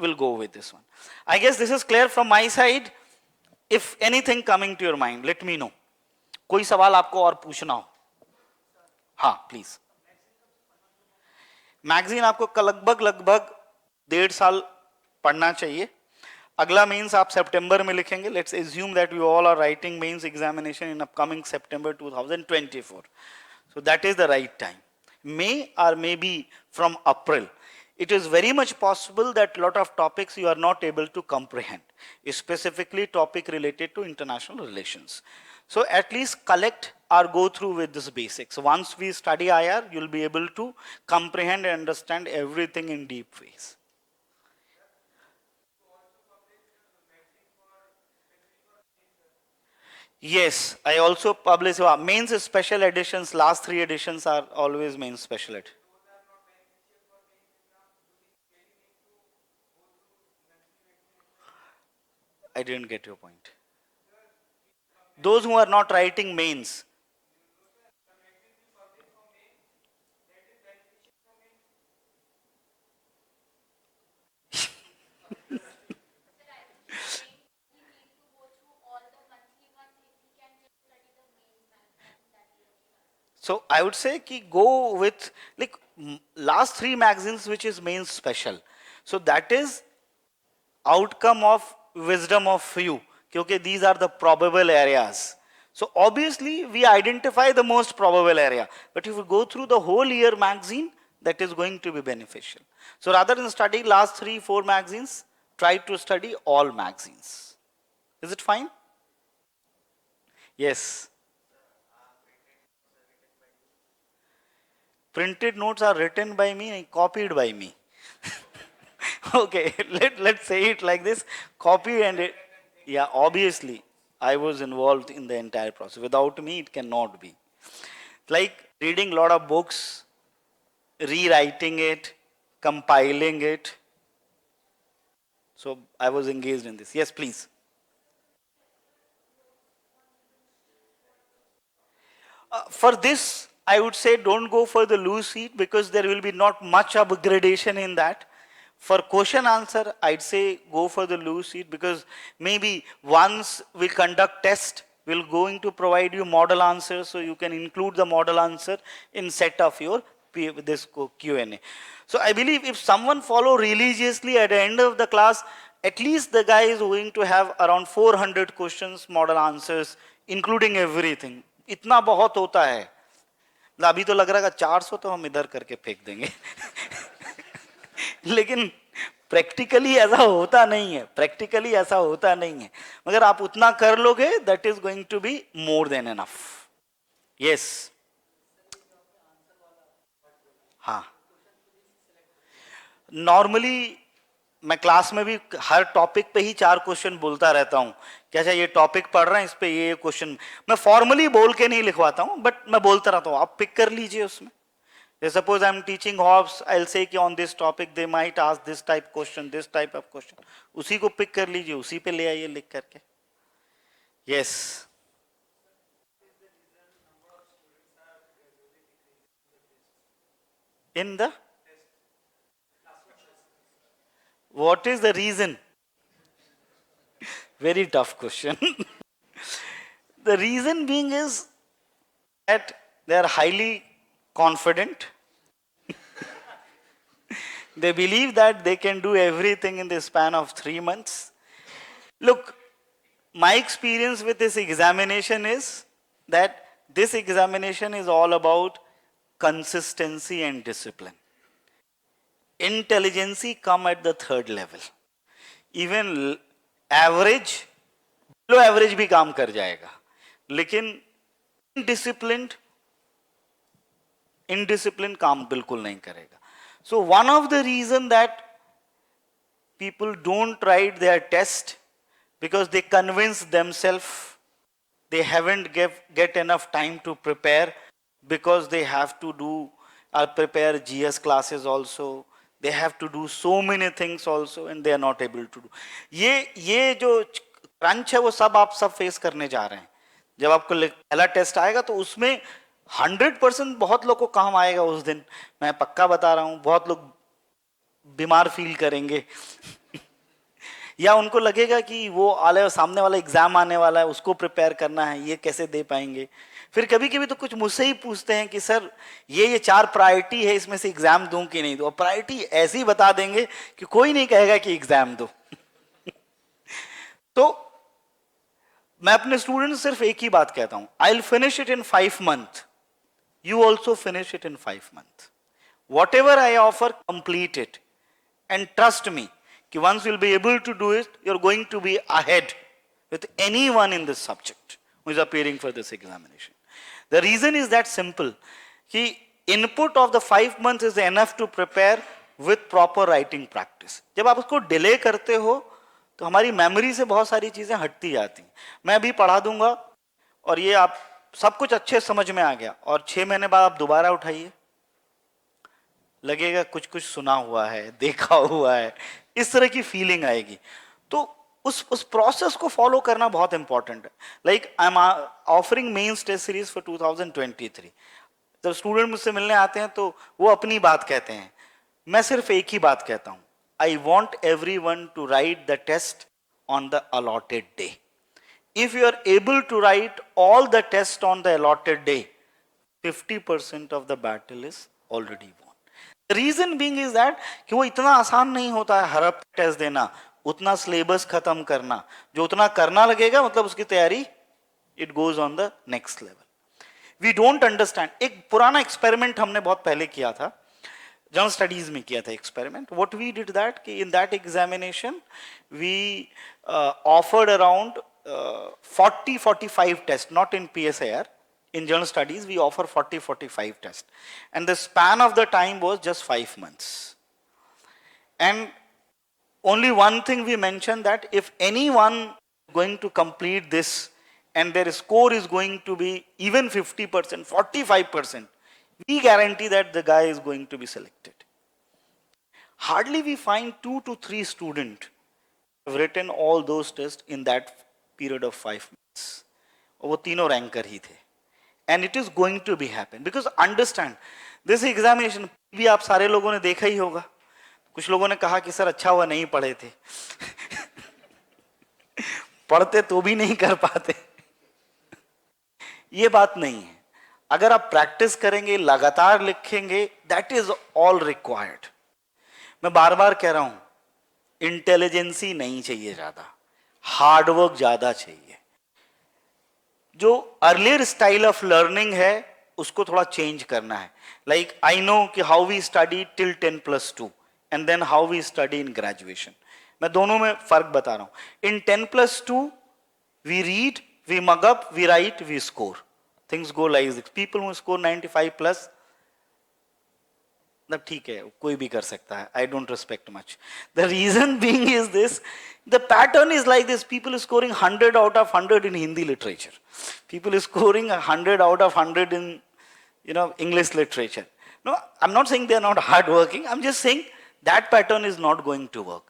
we'll go with this one. I guess this is clear from my side. If anything coming to your mind, let me know. कोई सवाल आपको और पूछना हो? हाँ please. Magazine आपको लगभग 1.5 साल पढ़ना चाहिए. अगला मेंस आप सितंबर में लिखेंगे. Let's assume that you all are writing mains examination in upcoming September 2024. So that is the right time. May or maybe from April. It is very much possible that a lot of topics you are not able to comprehend, specifically topic related to international relations. So at least collect or go through with this basics. Once we study IR, you'll be able to comprehend and understand everything in deep ways. Yes, I also publish mains special editions. Last 3 editions are always mains special edition. I didn't get your point. Those who are not writing mains. So I would say ki go with like last 3 magazines which is main special. So that is outcome of wisdom of few. Kyunki these are the probable areas. So obviously we identify the most probable area. But if we go through the whole year magazine, that is going to be beneficial. So rather than studying last 3-4 magazines, try to study all magazines. Is it fine? Yes. Printed notes are written by me, copied by me. Okay, let's say it like this. Copy and it, yeah, obviously, I was involved in the entire process. Without me, it cannot be. Like reading a lot of books, rewriting it, compiling it. So I was engaged in this. Yes, please. For this, I would say don't go for the loose sheet because there will be not much upgradation in that. For question answer, I'd say go for the loose sheet because maybe once we conduct test, we're going to provide you model answers, so you can include the model answer in set of your this Q&A. So I believe if someone follow religiously at the end of the class, at least the guy is going to have around 400 questions, model answers, including everything. इतना बहुत होता है, अभी तो लग रहा है 400 तो हम इधर करके फेंक देंगे लेकिन प्रैक्टिकली ऐसा होता नहीं है, प्रैक्टिकली ऐसा होता नहीं है, मगर आप उतना कर लोगे that is going to be more than enough. Yes, हाँ, नॉर्मली मैं क्लास में भी हर टॉपिक पे ही 4 क्वेश्चन बोलता रहता हूँ कि अच्छा ये टॉपिक पढ़ रहे हैं, इस पे ये क्वेश्चन मैं फॉर्मली बोल के नहीं लिखवाता हूँ, बट मैं बोलता रहता हूँ, आप पिक कर लीजिए उसमें. Suppose I am teaching Hobbes, I'll say कि on this topic they might ask this type question, this type of question. उसी को pick कर लीजिए, उसी पे ले आइए लिख करके. Yes. In the? What is the reason? Very tough question. The reason being is that they are highly confident. They believe that they can do everything in the span of 3 months. Look, my experience with this examination is that this examination is all about consistency and discipline. Intelligence come at the 3rd level. Even average, below average भी काम कर जाएगा, लेकिन indisciplined काम बिल्कुल नहीं करेगा. So one of the reason that people don't write their test because they convince themselves they haven't get enough time to prepare because they have to do or prepare GS classes also. They have to do so many things also and they are not able to do. ये जो crunch है वो सब आप सब face करने जा रहे हैं. जब आपको पहला टेस्ट आएगा तो उसमें 100% बहुत लोग को काम आएगा उस दिन, मैं पक्का बता रहा हूँ. बहुत लोग बीमार फील करेंगे या उनको लगेगा कि वो सामने वाला एग्जाम आने वाला है, उसको प्रिपेयर करना है, ये कैसे दे पाएंगे. फिर कभी कभी तो कुछ मुझसे ही पूछते हैं कि सर ये 4 प्रायोरिटी है, इसमें से एग्जाम दूं कि नहीं दूं. प्रायोरिटी ऐसी बता देंगे कि कोई नहीं कहेगा कि एग्जाम दो. तो मैं अपने स्टूडेंट सिर्फ एक ही बात कहता हूं, I will finish it in 5 months. You also finish it in 5 months. Whatever I offer, complete it. And trust me, once you'll be able to do it, you're going to be ahead with anyone in this subject who is appearing for this examination. The reason is that simple. Input of the 5 months is enough to prepare with proper writing practice. जब आप उसको delay करते हो, तो हमारी memory से बहुत सारी चीजें हटती जाती हैं. मैं अभी पढ़ा दूंगा और ये आप सब कुछ अच्छे समझ में आ गया और 6 महीने बाद आप दोबारा उठाइए, लगेगा कुछ कुछ सुना हुआ है, देखा हुआ है, इस तरह की फीलिंग आएगी. तो उस प्रोसेस को फॉलो करना बहुत इंपॉर्टेंट है. Like I am offering mains test series for 2023. जब स्टूडेंट मुझसे मिलने आते हैं तो वो अपनी बात कहते हैं, मैं सिर्फ एक ही बात कहता हूं, I want everyone to write the test on the allotted day. If you are able to write all the tests on the allotted day, 50% of the battle is already won. The reason being is that कि वो इतना आसान नहीं होता है हर हफ्ते test देना, उतना सिलेबस खत्म करना, जो उतना करना लगेगा मतलब उसकी तैयारी it goes on the next level. We don't understand. एक पुराना एक्सपेरिमेंट हमने बहुत पहले किया था, जनरल स्टडीज में किया था experiment. What we did that कि in that examination we offered around 40-45 test, not in PSIR. In general studies we offer 40-45 tests, and the span of the time was just 5 months. And only one thing we mentioned, that if anyone going to complete this and their score is going to be even 50%, 45%, we guarantee that the guy is going to be selected. Hardly we find 2 to 3 students who have written all those tests in that period of 5 months. और वो तीनों ranker ही थे. And it is going to be happen, because understand this examination भी आप सारे लोगों ने देखा ही होगा. कुछ लोगों ने कहा कि सर अच्छा हुआ नहीं पढ़े थे. पढ़ते तो भी नहीं कर पाते. ये बात नहीं है. अगर आप प्रैक्टिस करेंगे, लगातार लिखेंगे, दैट इज ऑल रिक्वायर्ड. मैं बार बार कह रहा हूं, इंटेलिजेंसी नहीं चाहिए ज्यादा, हार्डवर्क ज्यादा चाहिए. जो अर्लियर स्टाइल ऑफ लर्निंग है उसको थोड़ा चेंज करना है. लाइक आई नो कि how we study till 10+2 and then how we study in graduation. मैं दोनों में फर्क बता रहा हूं. In 10+2 we read, we mug up, we write, we score. Things go like this. People who score 95+, मतलब ठीक है, कोई भी कर सकता है. I don't respect much. The reason being is this, the pattern is like this. People scoring 100 out of 100 in Hindi literature, people scoring 100 out of 100 in English literature. No, I'm not saying they are not hard working, I'm just saying that pattern is not going to work.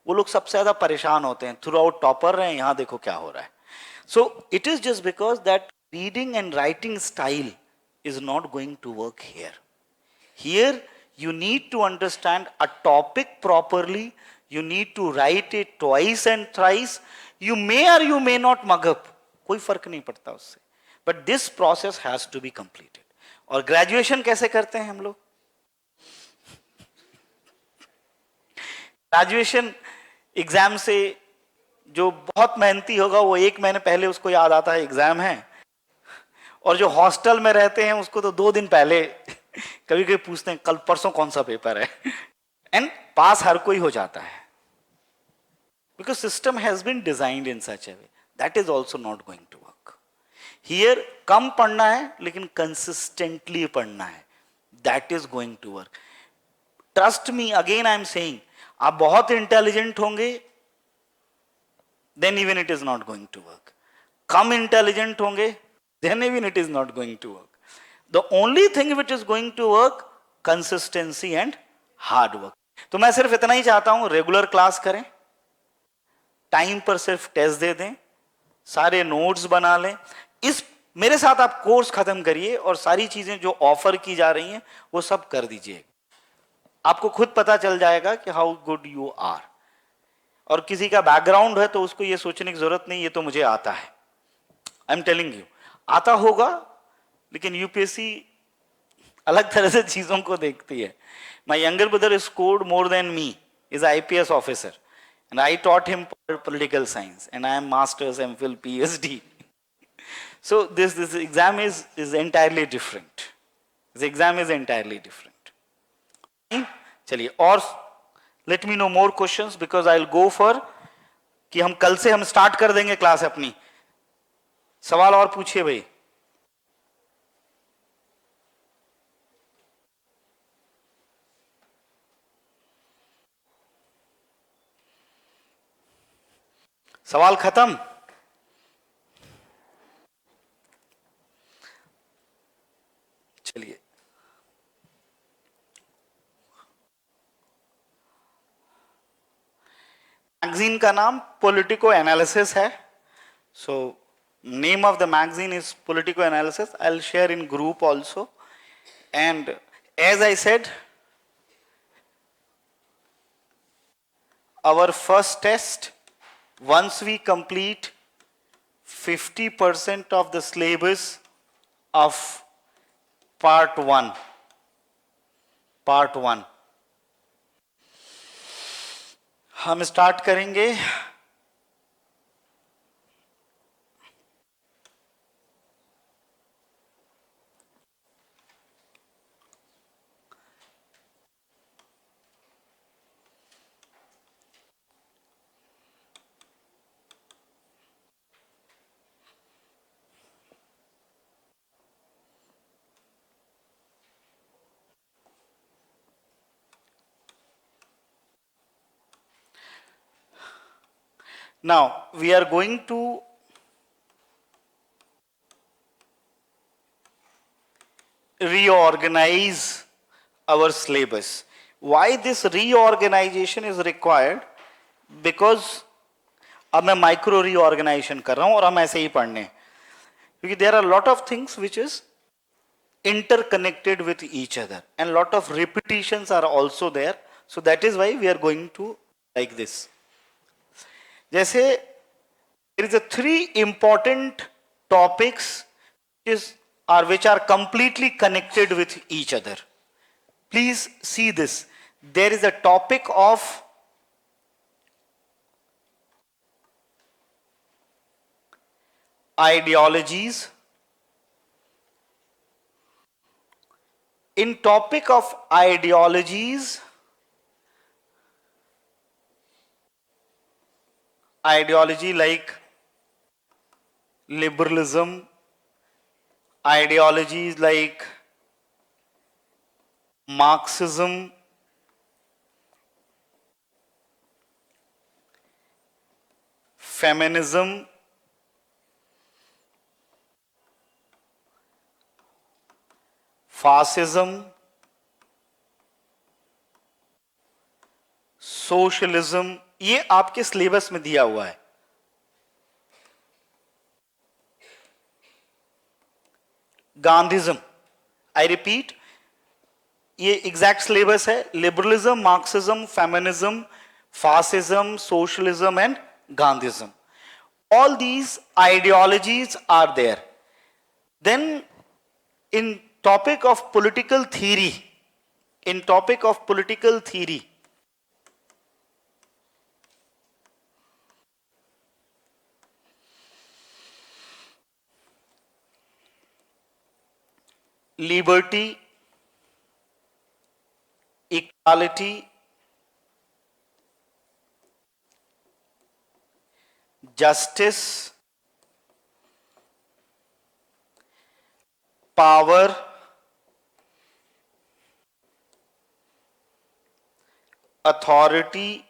वो लोग सबसे ज्यादा परेशान होते हैं, through out topper रहे हैं, यहाँ देखो क्या हो रहा है. So it is just because that reading and writing style is not going to work here. Here you need to understand a topic properly. You need to write it twice and thrice. You may or you may not mug up. कोई फर्क नहीं पड़ता उससे. But this process has to be completed. और graduation कैसे करते हैं हम लोग? ग्रेजुएशन एग्जाम से जो बहुत मेहनती होगा वो 1 महीने पहले उसको याद आता है एग्जाम है, और जो हॉस्टल में रहते हैं उसको तो 2 दिन पहले कभी कभी पूछते हैं कल परसों कौन सा पेपर है. एंड पास हर कोई हो जाता है, because system has been designed in such a way. That is also not going to work. Here कम पढ़ना है लेकिन consistently पढ़ना है. That is going to work. Trust me, again I am saying, आप बहुत intelligent होंगे, then even it is not going to work. Come intelligent होंगे, then even it is not going to work. The only thing which is going to work, consistency and hard work. तो मैं सिर्फ इतना ही चाहता हूं, regular class करें, time पर सिर्फ टेस्ट दे दें, सारे नोट्स बना लें. इस मेरे साथ आप कोर्स खत्म करिए और सारी चीजें जो ऑफर की जा रही हैं वो सब कर दीजिए. आपको खुद पता चल जाएगा कि हाउ गुड यू आर. और किसी का बैकग्राउंड है तो उसको ये सोचने की जरूरत नहीं ये तो मुझे आता है. आई एम टेलिंग यू, आता होगा, लेकिन यूपीएससी अलग तरह से चीजों को देखती है. My younger brother scored more than me, is an IPS officer, and I taught him political science, and I am master's, MPhil, PhD. So this exam is entirely different. This exam is entirely different. चलिए, और let me know more questions because I'll go for कि हम कल से हम start कर देंगे class अपनी. सवाल और पूछिए भाई. सवाल खत्म. चलिए, मैगजीन का नाम पॉलिटिको एनालिसिस है. So name of the magazine is Politico analysis. I will share in group also. And as I said, our first test, once we complete 50% of the syllabus of part one हम start करेंगे। Now we are going to reorganize our syllabus. Why this reorganization is required? Because अब मैं micro reorganisation कर रहा हूं और हम ऐसे ही पढ़ने, क्योंकि there are lot of things which is interconnected with each other and lot of repetitions are also there, so that is why we are going to like this. जैसे there is a three important topics which are completely connected with each other. Please see this. There is a topic of ideologies. In topic of ideologies, ideology like liberalism, ideologies like Marxism, feminism, fascism, socialism, ये आपके syllabus में दिया हुआ है। Gandhism, I repeat, ये exact syllabus है। Liberalism, Marxism, feminism, fascism, socialism and Gandhism, all these ideologies are there. Then in topic of political theory, liberty, equality, justice, power, authority,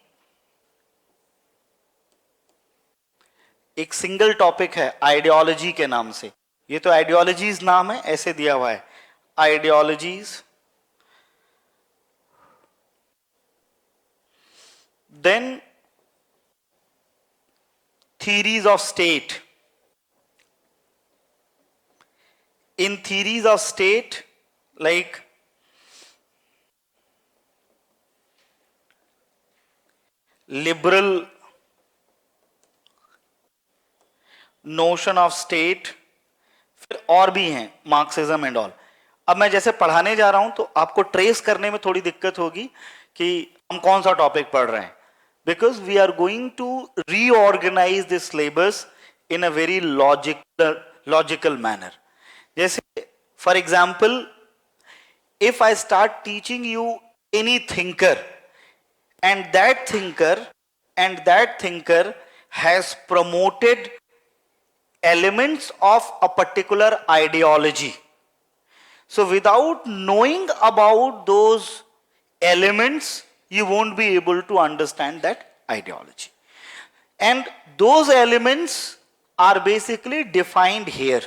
एक single topic है ideology के नाम से। ये तो ideologies नाम है, ऐसे दिया हुआ है ideologies. Then theories of state. In theories of state, like liberal notion of state, फिर और भी हैं मार्क्सिज्म एंड ऑल। अब मैं जैसे पढ़ाने जा रहा हूं तो आपको ट्रेस करने में थोड़ी दिक्कत होगी कि हम कौन सा टॉपिक पढ़ रहे हैं, because we are going to reorganize this syllabus in a very logical manner. जैसे for example, if I start teaching you any thinker and that thinker has promoted elements of a particular ideology, so without knowing about those elements you won't be able to understand that ideology. And those elements are basically defined here.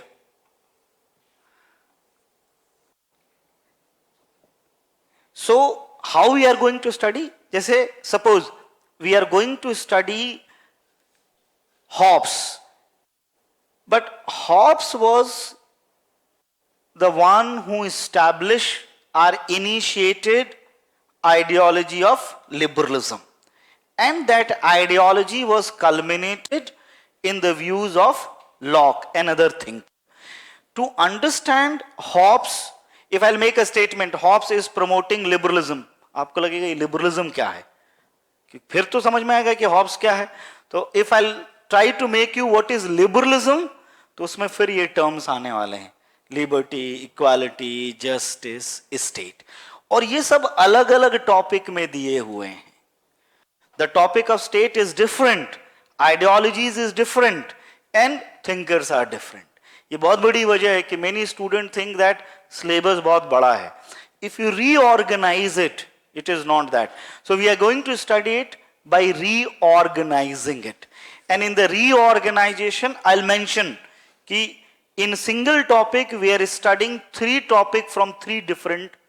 So how we are going to study? जैसे suppose we are going to study Hobbes, but Hobbes was the one who established or initiated ideology of liberalism, and that ideology was culminated in the views of Locke, another thing. To understand Hobbes, if I make a statement Hobbes is promoting liberalism, आपको लगेगा ये liberalism क्या है, फिर तो समझ में आएगा कि हॉब्स क्या है. तो if I try to make you what is liberalism, तो उसमें फिर ये टर्म्स आने वाले हैं, लिबर्टी, इक्वालिटी, जस्टिस, स्टेट, और ये सब अलग अलग टॉपिक में दिए हुए हैं. The topic of state is different, ideologies is different, and thinkers are different. ये बहुत बड़ी वजह है कि many student think that syllabus बहुत बड़ा है. If you reorganise it, it is not that. So we are going to study it by reorganizing it, and in the reorganization I'll mention कि in single topic we are studying 3 topic from 3 different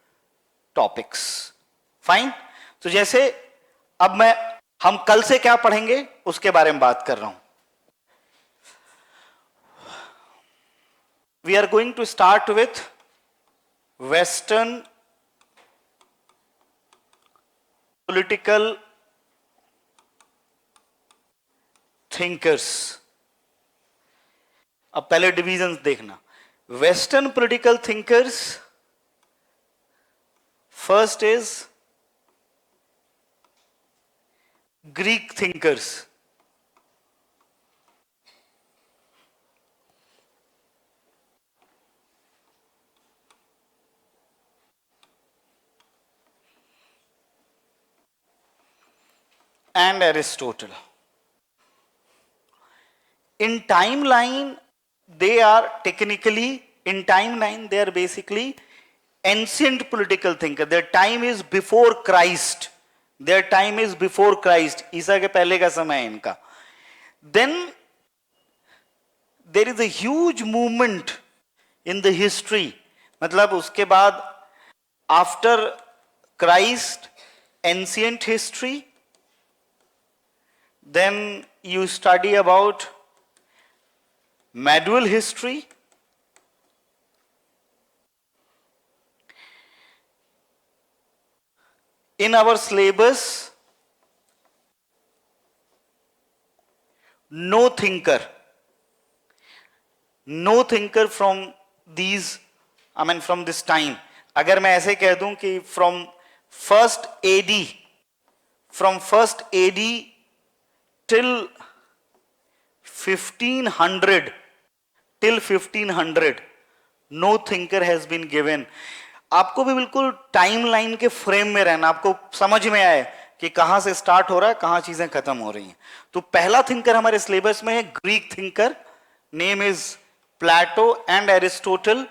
topics. Fine. तो जैसे अब हम कल से क्या पढ़ेंगे उसके बारे में बात कर रहा हूं. We are going to start with Western political thinkers. अब पहले डिविजन्स देखना. Western political thinkers, first is Greek thinkers. and Aristotle. In timeline, they are technically, in timeline, they are basically ancient political thinker. Their time is before Christ. Their time is before Christ. ईसा के पहले का समय है इनका. Then there is a huge movement in the history. मतलब उसके बाद after Christ, ancient history. Then you study about medieval history. In our syllabus, no thinker from these, from this time. अगर मैं ऐसे कह दूं कि from first AD till 1500, no thinker has been given. आपको भी बिल्कुल टाइमलाइन के फ्रेम में रहना, आपको समझ में आए कि कहां से स्टार्ट हो रहा है, कहां चीजें खत्म हो रही हैं. तो पहला थिंकर हमारे सिलेबस में है Greek thinker, name is Plato and Aristotle.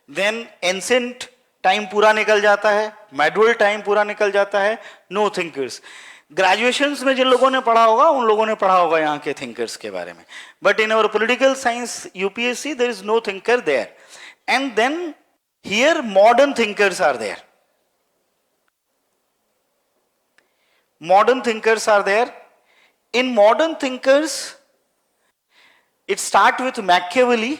Then ancient time पूरा निकल जाता है, मेडुअल टाइम पूरा निकल जाता है, नो थिंकर्स. ग्रेजुएशंस में जिन लोगों ने पढ़ा होगा उन लोगों ने पढ़ा होगा यहाँ के थिंकर्स के बारे में, but in our political science UPSC there is no thinker there. And then here modern thinkers are there. Modern thinkers are there. In modern thinkers, it starts with Machiavelli.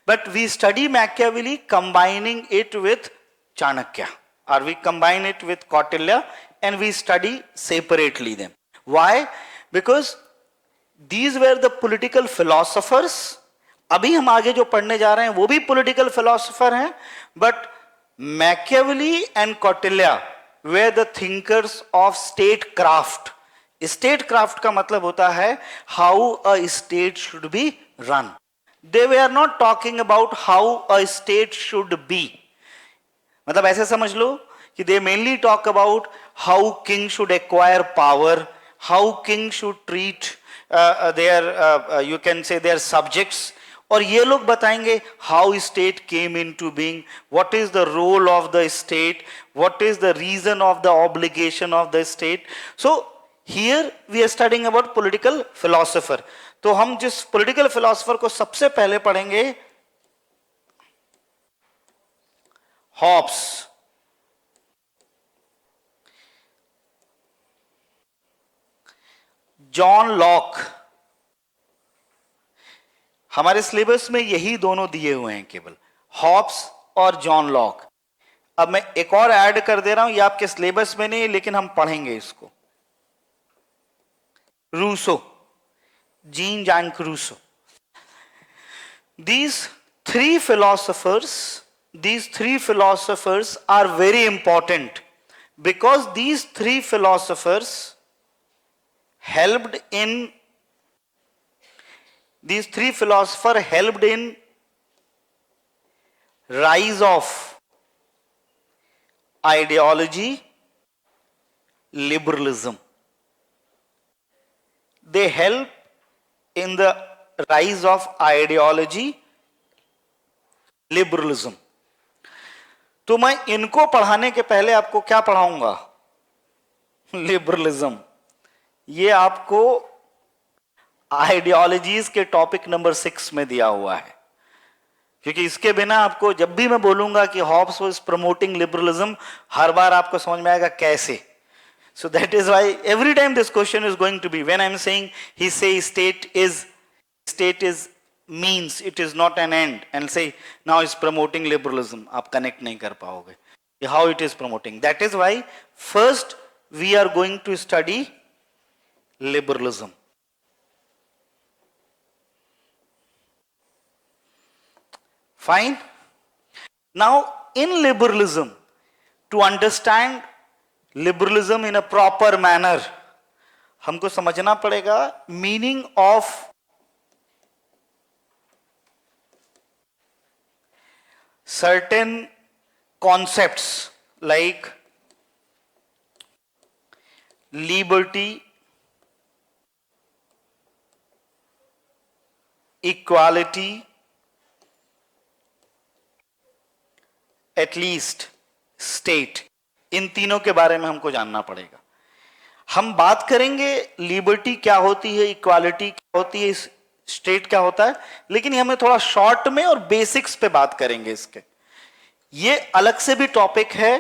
But we study Machiavelli combining it with Chanakya, or we combine it with Kautilya, and we study separately them. Why? Because these were the political philosophers. अभी हम आगे जो पढ़ने जा रहे हैं वो भी political philosopher हैं, but Machiavelli and Kautilya were the thinkers of statecraft. Statecraft का मतलब होता है how a state should be run. They were not talking about how a state should be. मतलब ऐसे समझ लो कि they mainly talk about how king should acquire power, how king should treat their you can say their subjects. और ये लोग बताएंगे how state came into being, what is the role of the state, what is the reason of the obligation of the state. So here we are studying about political philosopher. तो हम जिस political philosopher को सबसे पहले पढ़ेंगे, Hobbs. John Locke. हमारे syllabus में यही दोनों दिए हुए हैं केवल, हॉब्स और जॉन लॉक. अब मैं एक और ऐड कर दे रहा हूं, ये आपके सिलेबस में नहीं, लेकिन हम पढ़ेंगे इसको. Rousseau, Jean Jacques Rousseau. These three philosophers, these three philosophers are very important because these three philosophers helped in rise of ideology, liberalism. They help in the rise of ideology, liberalism. तो मैं इनको पढ़ाने के पहले आपको क्या पढ़ाऊंगा? Liberalism. ये आपको आइडियोलॉजीज के टॉपिक नंबर 6 में दिया हुआ है, क्योंकि इसके बिना आपको जब भी मैं बोलूंगा कि हॉब्स वाज प्रमोटिंग लिबरलिज्म, हर बार आपको समझ में आएगा कैसे. So that is why every time this question is going to be, when I am saying he says state is means, it is not an end, and say now is promoting liberalism, आप connect नहीं कर पाओगे how it is promoting. That is why first we are going to study liberalism. Fine. Now in liberalism, to understand liberalism in a proper manner, हमको समझना पड़ेगा meaning of certain concepts like liberty, equality, at least state. इन तीनों के बारे में हमको जानना पड़ेगा. हम बात करेंगे लिबर्टी क्या होती है, इक्वालिटी क्या होती है, स्टेट क्या होता है, लेकिन हमें थोड़ा शॉर्ट में और बेसिक्स पे बात करेंगे इसके. ये अलग से भी टॉपिक है,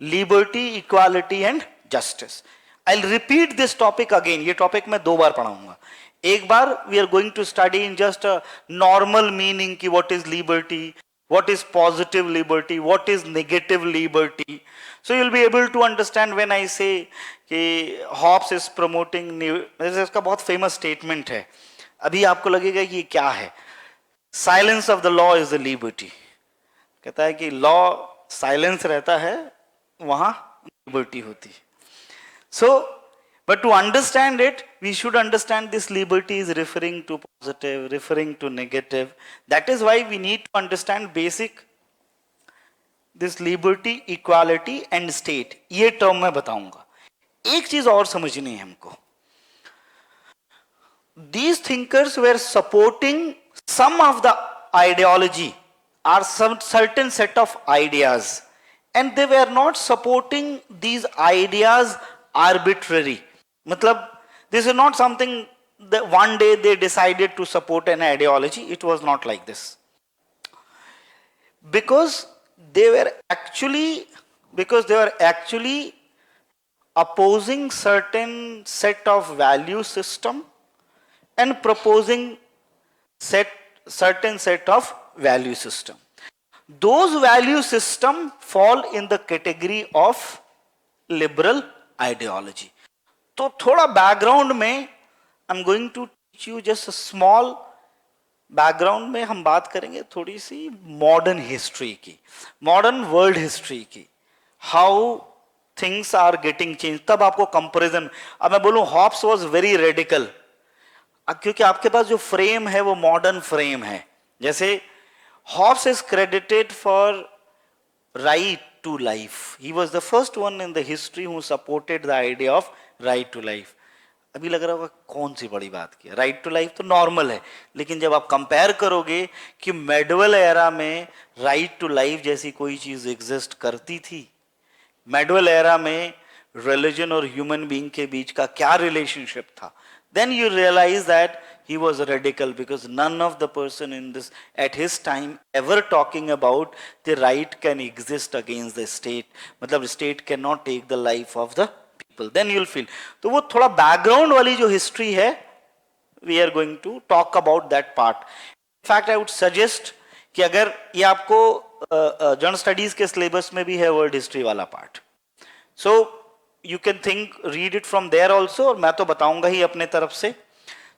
liberty, equality and justice. I will repeat this topic again. ये टॉपिक मैं 2 बार पढ़ाऊंगा. एक बार we are going to study in just a normal meaning की what is liberty, what is positive liberty, what is negative liberty. So you'll be able to understand when I say कि Hobbes is promoting new, इसका बहुत famous statement है. अभी आपको लगेगा कि ये क्या है. Silence of the law is the liberty. कहता है कि law silence रहता है, वहां liberty होती है. So but to understand it, we should understand this liberty is referring to positive, referring to negative. That is why we need to understand basic this liberty, equality and state. ये term मैं बताऊंगा. एक चीज और समझनी है हमको. These thinkers were supporting some of the ideology or some certain set of ideas, and they were not supporting these ideas arbitrary. मतलब this is not something that one day they decided to support an ideology. It was not like this, because they were actually opposing certain set of value system and proposing certain set of value system. Those value system fall in the category of liberal ideology. तो थोड़ा background में I am going to teach you just small background में हम बात करेंगे थोड़ी सी modern history की, मॉडर्न वर्ल्ड हिस्ट्री की, how things are getting change. तब आपको कंपैरिजन. अब मैं बोलूं हॉब्स वाज वेरी रेडिकल, क्योंकि आपके पास जो फ्रेम है वो मॉडर्न फ्रेम है. जैसे Hobbes is credited for right to life. He was the first one in the history who supported the idea of right to life. अभी लग रहा होगा कौन सी बड़ी बात की. राइट टू लाइफ तो नॉर्मल है, लेकिन जब आप कंपेयर करोगे कि मेडवल एरा में राइट टू लाइफ जैसी कोई चीज एग्जिस्ट करती थी, मेडवल एरा में रिलीजन और ह्यूमन बीइंग के बीच का क्या रिलेशनशिप था, then you realize that he was a radical, because none of the person in this at his time ever talking about the right can exist against the state. मतलब state cannot take the life of the people. Then you'll feel. तो वो थोड़ा background वाली जो history है, we are going to talk about that part. In fact, I would suggest कि अगर ये आपको जनरल स्टडीज के सिलेबस में भी है वर्ल्ड हिस्ट्री वाला part, so you can think, read it from there also, और मैं तो बताऊंगा ही अपने तरफ से.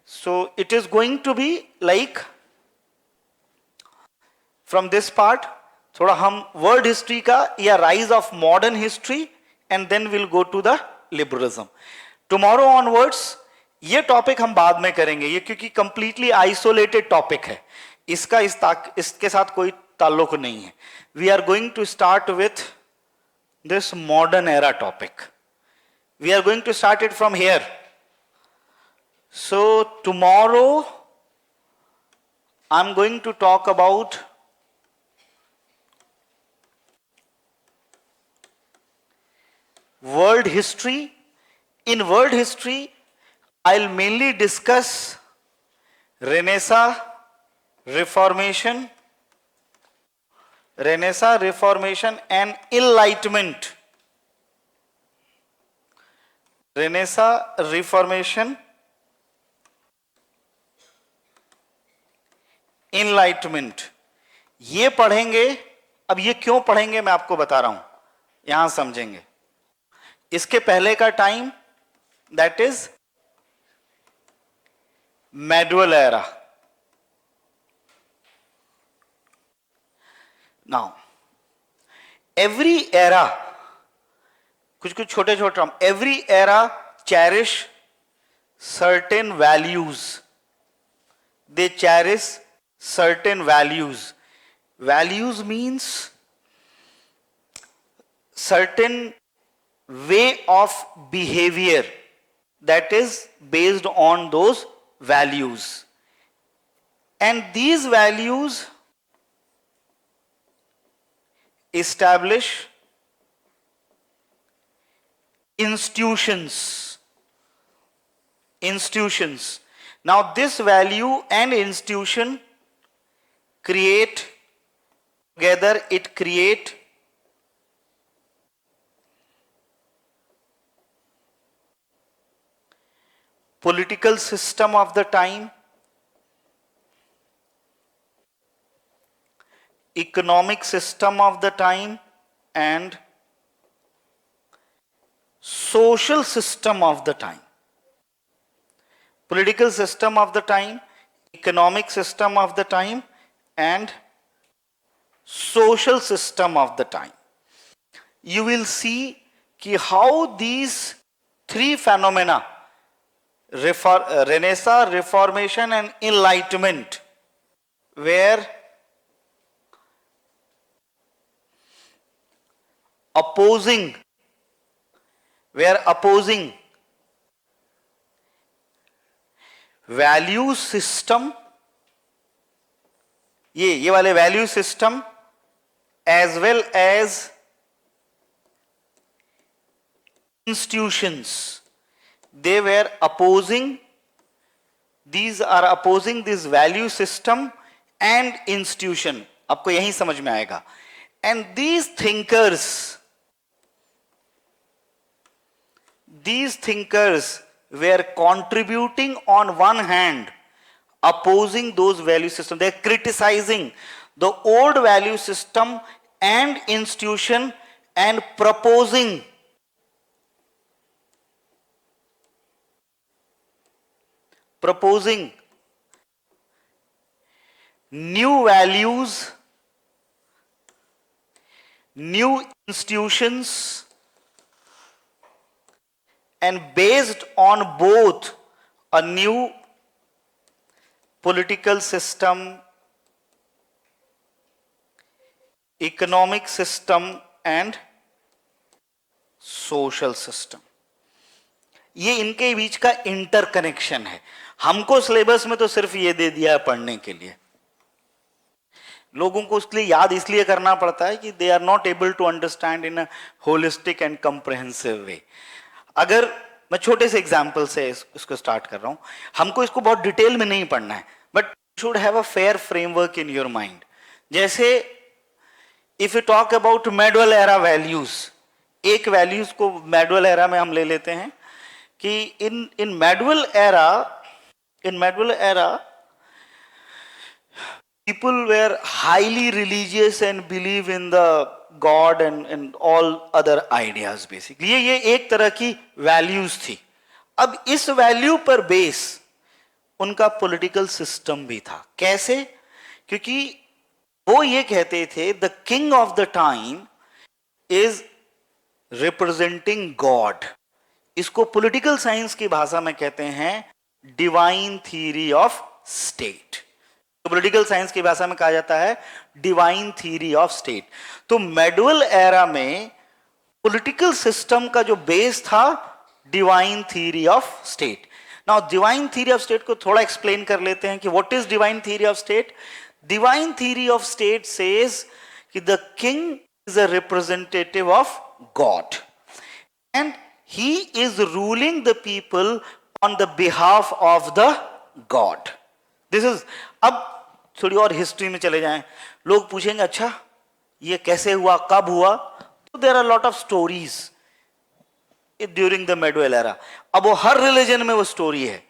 So it is going to be like from this part थोड़ा हम वर्ल्ड हिस्ट्री का या rise of modern history and then will go to the liberalism. Tomorrow onwards ये टॉपिक हम बाद में करेंगे, ये क्योंकि कंप्लीटली आइसोलेटेड टॉपिक है, इसका इसके साथ कोई ताल्लुक नहीं है. We are going to start with this modern era topic. We are going to start it from here. So tomorrow I am going to talk about world history. In world history, I'll mainly discuss Renaissance, Reformation, and Enlightenment. Renaissance, Reformation, Enlightenment. ये पढ़ेंगे. अब ये क्यों पढ़ेंगे मैं आपको बता रहा हूं, यहां समझेंगे. इसके पहले का time that is medieval era. Now every era, कुछ कुछ छोटे छोटे, every era cherish certain values. They cherish certain values. Values means certain way of behavior that is based on those values, and these values establish institutions. Now this value and institution create together, it create political system of the time, economic system of the time, and social system of the time. Political system of the time, economic system of the time, and social system of the time. You will see कि how these three phenomena, Renaissance, Reformation, and Enlightenment, were opposing value system, ये वाले value system, as well as institutions. They were opposing, these are opposing this value system and institution. आपको यही समझ में आएगा. And these thinkers were contributing on one hand, opposing those value systems. They are criticizing the old value system and institution and proposing new values, new institutions, and based on both a new political system, economic system, and social system. ये इनके बीच का interconnection है. हमको syllabus में तो सिर्फ ये दे दिया है पढ़ने के लिए. लोगों को उसके लिए याद इसलिए करना पड़ता है कि they are not able to understand in a holistic and comprehensive way. अगर मैं छोटे से एग्जांपल से इसको स्टार्ट कर रहा हूं, हमको इसको बहुत डिटेल में नहीं पढ़ना है, but should have a fair framework in your mind. जैसे if you talk about medieval era values, एक वैल्यूज को मेडुअल एरा में हम ले लेते हैं कि in medieval era people were highly religious and believe in the God and all other ideas basically. ये एक तरह की values थी. अब इस value पर बेस उनका political system भी था. कैसे? क्योंकि वो ये कहते थे the king of the time is representing God. इसको पॉलिटिकल साइंस की भाषा में कहते हैं डिवाइन थ्योरी ऑफ स्टेट। तो पॉलिटिकल साइंस की भाषा में कहा जाता है डिवाइन थ्योरी ऑफ स्टेट। तो मेडुअल एरा में पॉलिटिकल सिस्टम का जो बेस था divine theory of state. Now divine theory of state को थोड़ा एक्सप्लेन कर लेते हैं कि what is divine theory of state. Divine theory of state says कि the king is a representative of God and he is ruling the people on the behalf of the God. This is, अब थोड़ी और history में चले जाएं, लोग पूछेंगे अच्छा ये कैसे हुआ, कब हुआ, तो there are lot of stories during the medieval era. अब वो हर रिलीजन में वो स्टोरी है,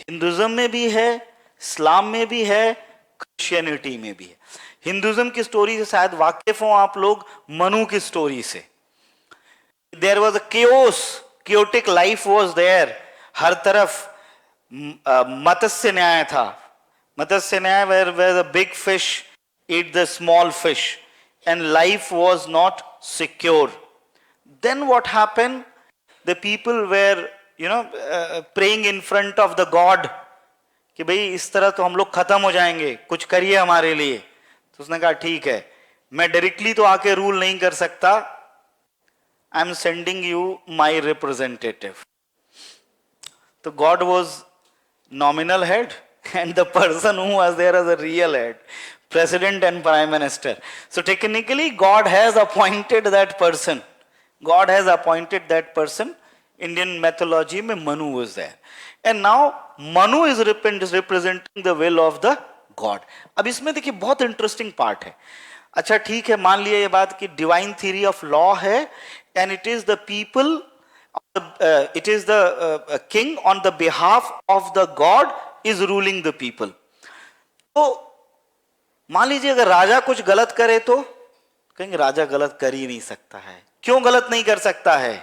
हिंदुज्म में भी है, इस्लाम में भी है, क्रिश्चियनिटी में भी है। हिंदुज्म की स्टोरी से शायद वाकिफ हो आप लोग, मनु की स्टोरी से। There was a chaotic life was there. हर तरफ मत्स्य न्याय था। मत्स्य न्याय where the big fish eat the small fish and life was not secure. Then what happened? The people were praying in front of the God कि भाई इस तरह तो हम लोग खत्म हो जाएंगे, कुछ करिए हमारे लिए। तो उसने कहा ठीक है, मैं डायरेक्टली तो आके रूल नहीं कर सकता, I am sending you my representative. So God was nominal head and the person who was there as a real head, president and prime minister. So technically God has appointed that person. God has appointed that person. Indian mythology mein Manu was there. And now Manu is representing the will of the God. अब इसमें देखिए बहुत interesting part है। अच्छा ठीक है, मान लिया ये बात कि डिवाइन थ्योरी ऑफ लॉ है and it is the people, it is the king on the behalf of the God is ruling the people. तो मान लीजिए अगर राजा कुछ गलत करे तो कहेंगे राजा गलत कर ही नहीं सकता है। क्यों गलत नहीं कर सकता है?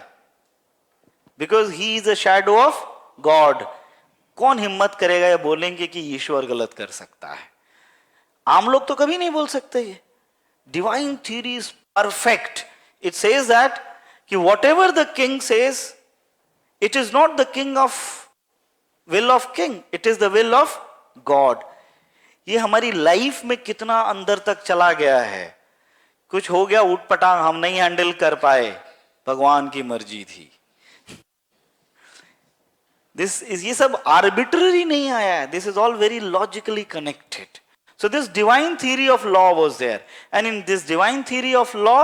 Because he is a shadow of God. कौन हिम्मत करेगा या बोलेंगे कि ईश्वर गलत कर सकता है? आम लोग तो कभी नहीं बोल सकते। ये divine theory is perfect. It says that कि whatever the king says, it is not the king of will of king, it is the will of God. ये हमारी लाइफ में कितना अंदर तक चला गया है। कुछ हो गया उठपटांग, हम नहीं हैंडल कर पाए, भगवान की मर्जी थी। ये सब आर्बिट्ररी नहीं आया है, this is all very logically connected. So this divine theory of law was there and in this divine theory of law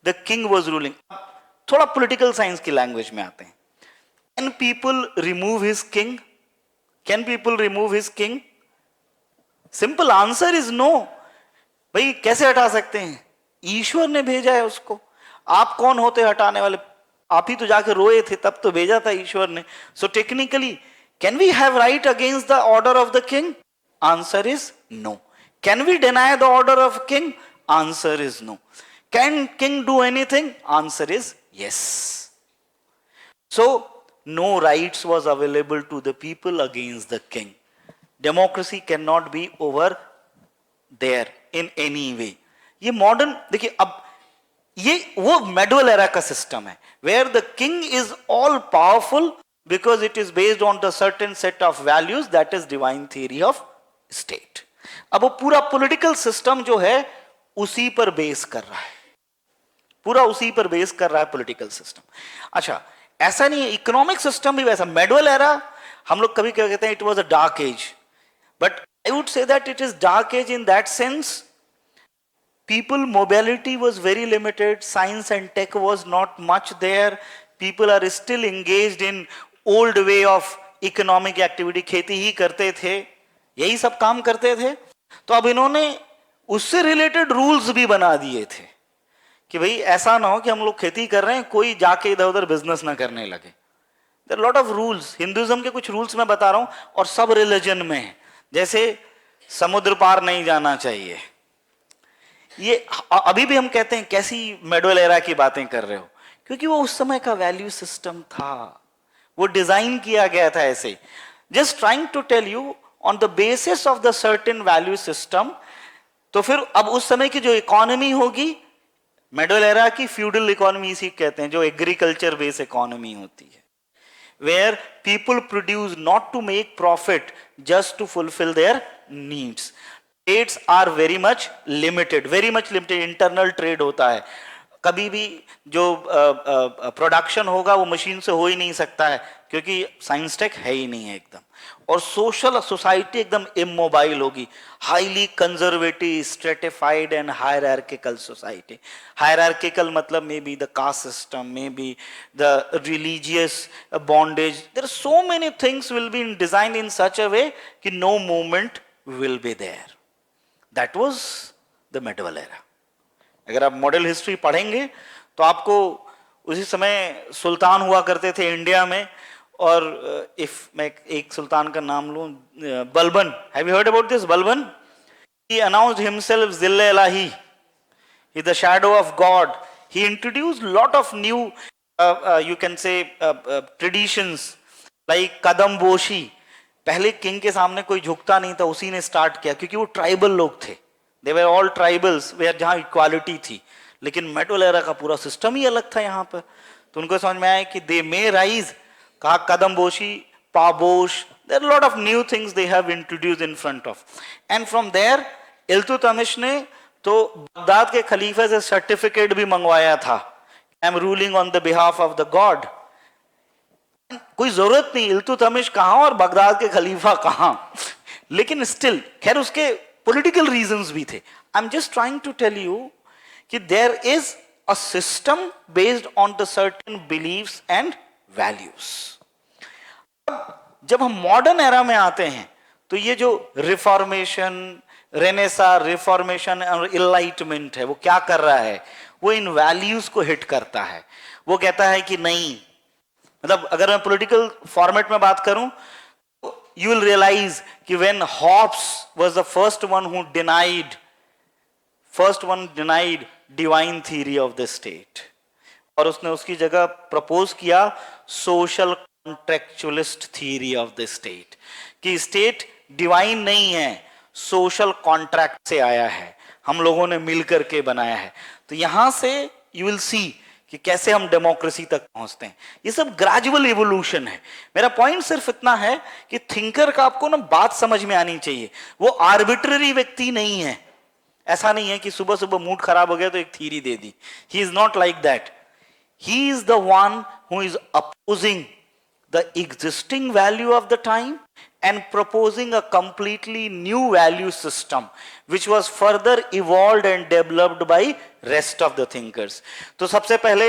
the king was ruling. थोड़ा political science की language में आते हैं। Can people remove his king? Can people remove his king? Simple answer is no. भाई कैसे हटा सकते हैं? ईश्वर ने भेजा है उसको। आप कौन होते हटाने वाले? आप ही तो जाके रोए थे, तब तो भेजा था ईश्वर ने। So technically, can we have right against the order of the king? Answer is no. Can we deny the order of king? Answer is no. Can king do anything? Answer is yes. So no rights was available to the people against the king. Democracy cannot be over there in any way. ये modern देखिए, अब ये वो medieval era का system है where the king is all powerful because it is based on the certain set of values, that is divine theory of state. अब वो पूरा पॉलिटिकल सिस्टम जो है उसी पर बेस कर रहा है, पूरा उसी पर बेस कर रहा है पॉलिटिकल सिस्टम। अच्छा ऐसा नहीं है, इकोनॉमिक सिस्टम भी वैसा। मेडुअल एरा हम लोग कभी क्या कहते हैं, it was a dark age, but I would say that it is dark age in that sense people mobility was very limited, science and tech was not much there, people are still engaged in old way of economic activity, खेती ही करते थे, यही सब काम करते थे। तो अब इन्होंने उससे रिलेटेड रूल्स भी बना दिए थे कि भाई ऐसा ना हो कि हम लोग खेती कर रहे हैं, कोई जाके इधर उधर बिजनेस ना करने लगे। There lot of rules, Hinduism के कुछ रूल्स मैं बता रहा हूं और सब रिलीजन में है। जैसे समुद्र पार नहीं जाना चाहिए, ये अभी भी हम कहते हैं कैसी मेडुअल एरा की बातें कर रहे हो, क्योंकि वो उस समय का वैल्यू सिस्टम था, वो डिजाइन किया गया था ऐसे। Just trying to tell you on the basis of the certain value system. तो फिर अब उस समय की जो इकोनॉमी होगी मिडिल एरा की फ्यूडल इकोनॉमी इसी कहते हैं, जो एग्रीकल्चर बेस्ड इकोनॉमी होती है, where people produce not to make profit, just to fulfill their needs. Trades are very much limited, internal trade होता है। कभी भी जो प्रोडक्शन होगा वो मशीन से हो ही नहीं सकता है, क्योंकि साइंस टेक है ही नहीं है एकदम। और सोशल सोसाइटी एकदम इमोबाइल होगी, highly conservative, stratified and hierarchical society. Hierarchical मतलब may be the caste system, may be the religious bondage, there are so many things will be design in such a way कि no movement will be there. That was the medieval era. अगर आप model history पढ़ेंगे तो आपको उसी समय सुल्तान हुआ करते थे इंडिया में, और इफ मैं एक सुल्तान का नाम लूं, Balban, have you heard about this Balban? He announced himself जिल्ले इलाही, he the shadow of God. He introduced lot of new you can say traditions like कदम बोशी। पहले किंग के सामने कोई झुकता नहीं था, उसी ने स्टार्ट किया, क्योंकि वो ट्राइबल लोग थे, दे वर ऑल ट्राइबल्स, वेयर जहां इक्वालिटी थी। लेकिन मिडिल एरा का पूरा सिस्टम ही अलग था यहाँ पर, तो उनको समझ में आया कि दे मे राइज, कहा कदम बोशी, पाबोश, there lot of new things they have introduced in front of. And from there Iltutmish ने तो बगदाद के खलीफे से सर्टिफिकेट भी मंगवाया था, I am ruling on the behalf of the God. कोई जरूरत नहीं, इल्तुतमिश कहां और बगदाद के खलीफा कहां, लेकिन स्टिल खैर उसके पॉलिटिकल रीजंस भी थे। I am just trying to tell you कि there is a system based on the certain believes and values. जब हम मॉडर्न एरा में आते हैं तो ये जो रिफॉर्मेशन, रेनेसा, रिफॉर्मेशन और इनलाइटमेंट है, वो क्या कर रहा है? वो इन वैल्यूज को हिट करता है। वो कहता है कि नहीं, मतलब अगर मैं पॉलिटिकल फॉर्मेट में बात करूं, you will realize कि when Hobbes was the first one denied divine theory of the state, और उसने उसकी जगह प्रपोज किया social contractualist theory of the state, कि स्टेट डिवाइन नहीं है, सोशल कॉन्ट्रैक्ट से आया है, हम लोगों ने मिलकर के बनाया है। तो यहां से यू विल सी कि कैसे हम डेमोक्रेसी तक पहुंचते हैं। ये सब ग्रेजुअल इवोल्यूशन है। मेरा पॉइंट सिर्फ इतना है कि थिंकर का आपको ना बात समझ में आनी चाहिए। वो आर्बिट्ररी व्यक्ति नहीं है, ऐसा नहीं है कि सुबह सुबह मूड खराब हो गया तो एक theory they the. He is not like that. He is the one who is opposing the existing value of the time and proposing a completely new value system which was further evolved and developed by rest of the thinkers. तो सबसे पहले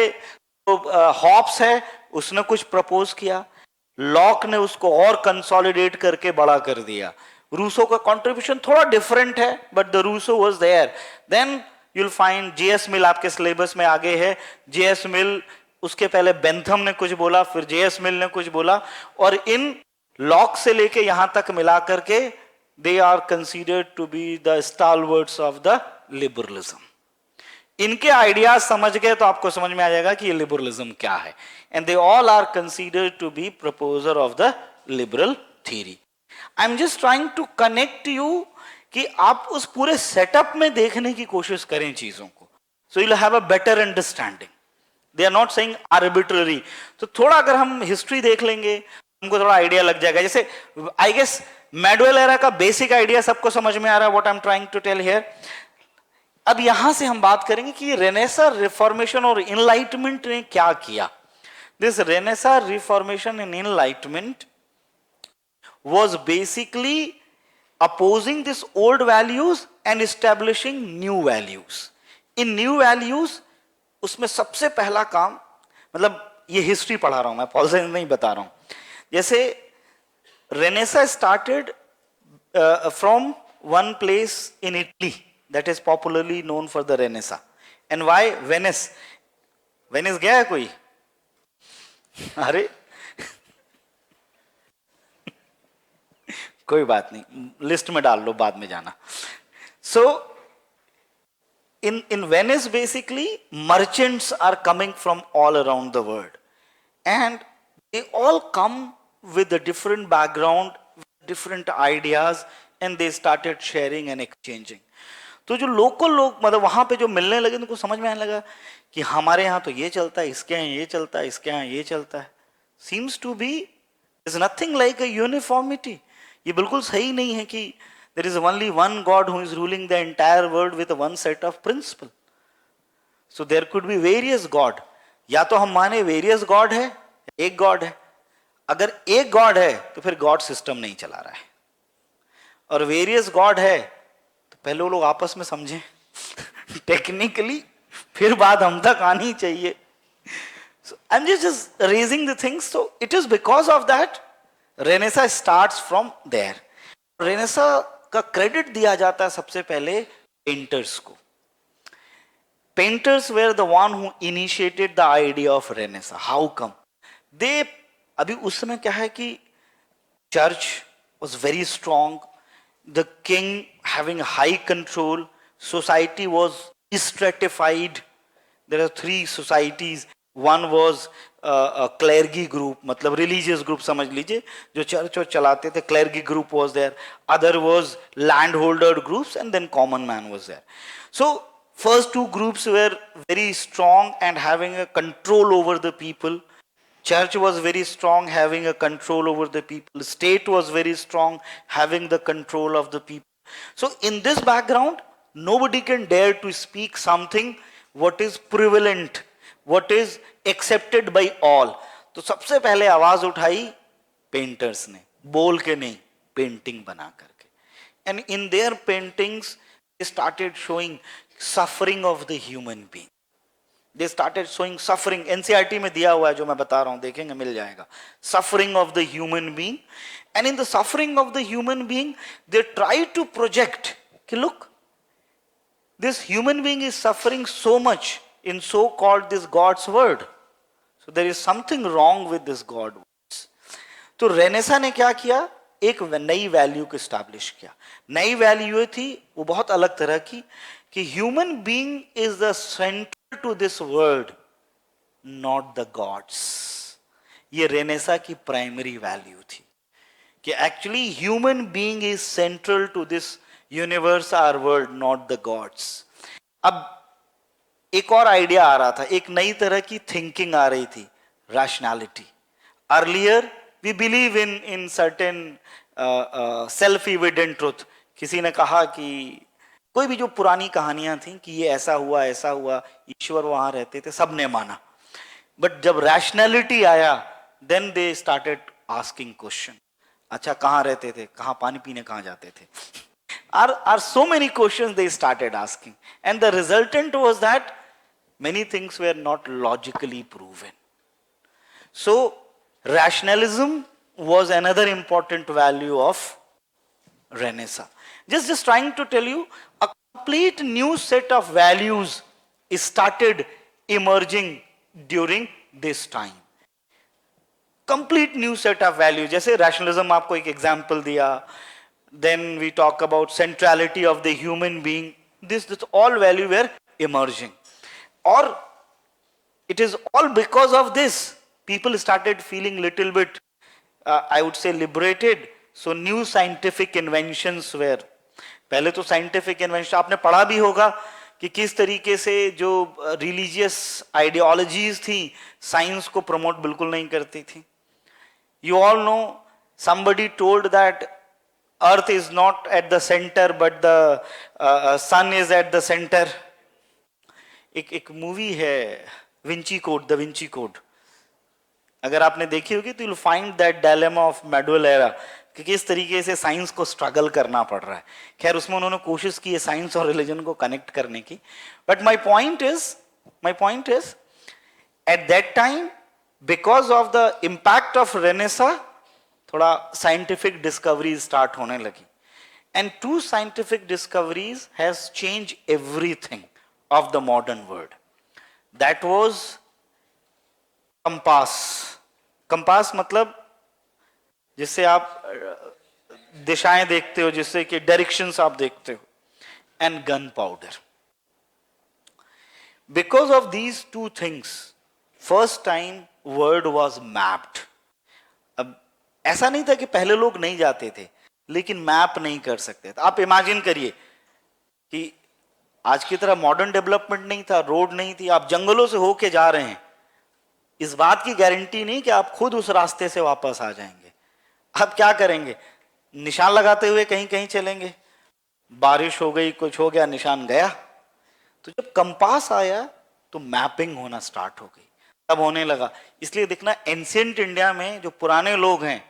Hobbs है, उसने कुछ propose किया, lock ने उसको और कंसोलिडेट करके बड़ा कर दिया। रूसो का कंट्रीब्यूशन थोड़ा डिफरेंट है, but the Rousseau was there. Then you'll find JS Mill आपके सिलेबस में आगे है। जेएस मिल, उसके पहले बेंथम ने कुछ बोला, फिर जेएस मिल ने कुछ बोला, और इन लॉक से लेके यहां तक मिला करके they are considered to be the stalwarts of the liberalism. इनके आइडियाज समझ गए तो आपको समझ में आ जाएगा कि ये लिबरलिज्म क्या है। And they all are considered to be proposer of the liberal theory. I am just trying to connect you कि आप उस पूरे सेटअप में देखने की कोशिश करें चीजों को, so you will have a better understanding. They are not saying arbitrary. तो थोड़ा अगर हम हिस्ट्री देख लेंगे हमको थोड़ा आइडिया लग जाएगा। जैसे आई गेस मिडिवल एरा का बेसिक आइडिया सबको समझ में आ रहा है, what I am trying to tell here. अब यहां से हम बात करेंगे कि रेनेसा, रिफॉर्मेशन और इनलाइटमेंट ने क्या किया। This Renaissance, reformation and enlightenment was basically opposing this old values and establishing new values. In new values उसमें सबसे पहला काम, मतलब ये हिस्ट्री पढ़ा रहा हूं मैं, पॉलिटिक्स नहीं बता रहा हूं। जैसे Renaissance started from one place in Italy that is popularly known for the Renaissance. And why Venice? Venice गया है कोई? अरे कोई बात नहीं, लिस्ट में डाल लो, बाद में जाना। सो in Venice basically merchants are coming from all around the world, and they all come with a different background, different ideas, and they started sharing and exchanging. तो जो लोकल लोग मतलब वहां पे जो मिलने लगे उनको समझ में आने लगा कि हमारे यहाँ तो ये चलता है, इसके यहाँ ये चलता है, इसके यहाँ ये चलता है. Seems to be is nothing like a uniformity. ये बिल्कुल सही नहीं है कि there is only one God who is ruling the entire world with one set of principle. So there could be various god. या तो हम माने वेरियस गॉड है, एक गॉड है. अगर एक गॉड है तो फिर गॉड सिस्टम नहीं चला रहा है, और वेरियस गॉड है तो पहले वो लोग आपस में समझें टेक्निकली, फिर बात हम तक आनी चाहिए. So I'm just raising the things. So it is because of that Renaissance starts from there. Renaissance का क्रेडिट दिया जाता है सबसे पहले पेंटर्स को. Painters were the one who initiated the idea of Renaissance. How come? They अभी उस समय क्या है कि church was very strong, the king having high control, society was stratified. There are three societies. One was a clergy group, मतलब religious group समझ लीजिए, जो चर्च चलाते थे. Clergy group was there. Other was landholder groups, and then common man was there. So first two groups were very strong and having a control over the people. Church was very strong, having a control over the people. State was very strong, having the control of the people. So in this background, nobody can dare to speak something what is prevalent, what is accepted by all. तो सबसे पहले आवाज उठाई painters ने, बोल के नहीं, painting बना करके. And in their paintings, they started showing suffering of the human being. They started showing suffering. NCERT में दिया हुआ है जो मैं बता रहा हूं, देखेंगे मिल जाएगा. Suffering of the human being. And in the suffering of the human being, they try to project कि look, this human being is suffering so much in so-called this God's word. So there is something wrong with this God words. तो Renaissance ने क्या किया, एक नई value को establish किया. नई वैल्यू थी वो बहुत अलग तरह की कि human being is the centre to this world, not the gods. ये रेनेसा की प्राइमरी वैल्यू थी कि actually human being is central to this universe, our world, not the gods. अब एक और आइडिया आ रहा था, एक नई तरह की थिंकिंग आ रही थी, rationality. Earlier we believe in certain self evident truth. किसी ने कहा कि कोई भी जो पुरानी कहानियां थी कि ये ऐसा हुआ, ईश्वर वहां रहते थे, सबने माना. बट जब रैशनैलिटी आया, then they started asking question. अच्छा कहाँ रहते थे, कहाँ पानी पीने कहाँ जाते थे? Are so many questions they started asking, and the resultant was that many things were not logically proven. So rationalism was another important value of Renaissance. Just trying to tell you, a complete new set of values started emerging during this time. Complete new set of values. जैसे rationalism आपको एक example दिया. Then we talk about centrality of the human being. This all value were emerging. Or it is all because of this people started feeling little bit, I would say, liberated. So new scientific inventions were. पहले तो scientific invention आपने पढ़ा भी होगा कि किस तरीके से जो religious ideologies थी साइंस को प्रमोट बिल्कुल नहीं करती थी. You all know somebody told that Earth is not at the center, but the sun is at the center. एक मूवी है Vinci code, the Vinci code. अगर आपने देखी होगी तो you'll find that dilemma of medieval era कि किस तरीके से साइंस को स्ट्रगल करना पड़ रहा है. खैर उसमें उन्होंने कोशिश की है साइंस और रिलीजन को कनेक्ट करने की. But my point is at that time because of the impact of Renaissance थोड़ा साइंटिफिक डिस्कवरीज स्टार्ट होने लगी. And to scientific discoveries has change everything of the modern world. That was compass. Compass मतलब जिससे आप दिशाएं देखते हो, जिससे कि डायरेक्शंस आप देखते हो. And gun powder. Because of these two things first time world was mapped. अब ऐसा नहीं था कि पहले लोग नहीं जाते थे, लेकिन मैप नहीं कर सकते थे. आप इमेजिन करिए कि आज की तरह मॉडर्न डेवलपमेंट नहीं था, रोड नहीं थी, आप जंगलों से होके जा रहे हैं, इस बात की गारंटी नहीं कि आप खुद उस रास्ते से वापस आ जाएंगे। आप क्या करेंगे, निशान लगाते हुए कहीं कहीं चलेंगे, बारिश हो गई, कुछ हो गया, निशान गया। तो जब कंपास आया तो मैपिंग होना स्टार्ट हो गई, तब होने लगा। इसलिए देखना, एंशिएंट इंडिया में जो पुराने लोग हैं,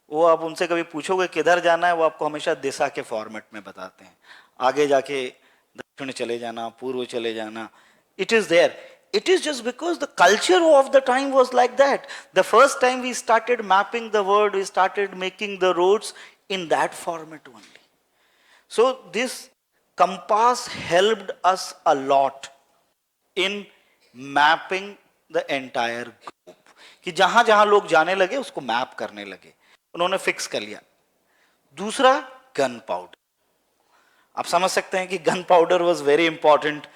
वो आप उनसे कभी पूछोगे किधर जाना है, वो आपको हमेशा दिशा के फॉर्मेट में बताते हैं। आगे जाके दक्षिण चले जाना, पूर्व चले जाना, it is there. It is just because the culture of the time was like that. The first time we started mapping the world, we started making the roads in that format only. So this compass helped us a lot in mapping the entire group. कि जहां जहां लोग जाने लगे उसको map करने लगे, उन्होंने फिक्स कर लिया। दूसरा, गन पाउडर। आप समझ सकते हैं कि gun powder was very important.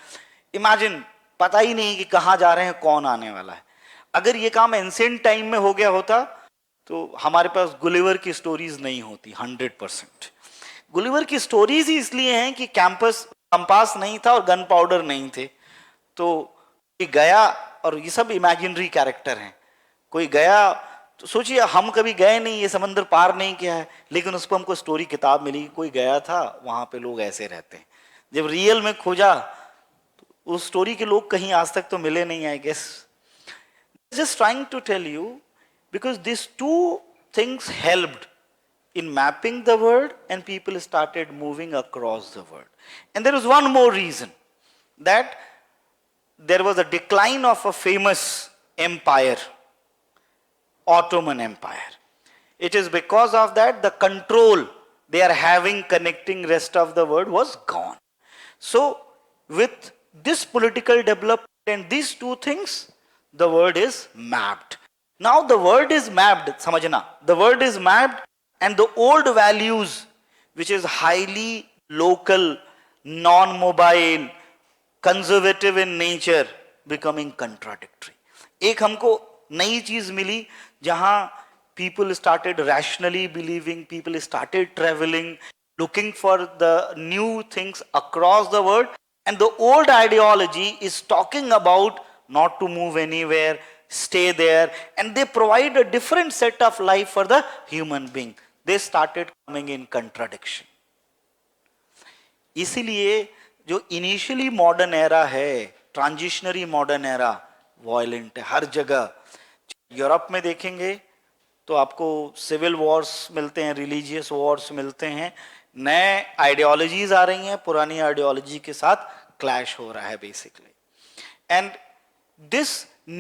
Imagine, पता ही नहीं कि कहां जा रहे हैं, कौन आने वाला है। अगर ये काम एंशिएंट टाइम में हो गया होता तो हमारे पास गुलिवर की स्टोरीज नहीं होती। 100% गुलिवर की स्टोरीज ही इसलिए हैं कि कंपास नहीं था और गन पाउडर नहीं थे। तो कोई गया, और ये सब इमेजिनरी कैरेक्टर हैं, कोई गया तो सोचिए, हम कभी गए नहीं, ये समंदर पार नहीं किया है, लेकिन उस पर हमको स्टोरी किताब मिली, कोई गया था, वहां पे लोग ऐसे रहते हैं। जब रियल में खोजा तो उस स्टोरी के लोग कहीं आज तक तो मिले नहीं, I guess. Just trying to tell you, because this two things helped in mapping the world, and people started moving across the world. And there is one more reason, that there was a decline of a famous empire, Ottoman Empire. It is because of that the control they are having connecting rest of the world was gone. So with this political development and these two things, the world is mapped. Now the world is mapped, samajhna, the world is mapped, and the old values, which is highly local, non-mobile, conservative in nature, becoming contradictory. एक हमको नई चीज मिली जहां people started rationally believing, people started traveling, looking for the new things across the world, and the old ideology is talking about not to move anywhere, stay there, and they provide a different set of life for the human being. They started coming in contradiction. इसीलिए जो initially modern era है, transitionary modern era, violent है हर जगह। Europe में देखेंगे तो आपको civil Wars मिलते हैं, रिलीजियस वॉर्स मिलते हैं, नए आइडियोलॉजीज आ रही हैं, पुरानी आइडियोलॉजी के साथ क्लैश हो रहा है basically. And this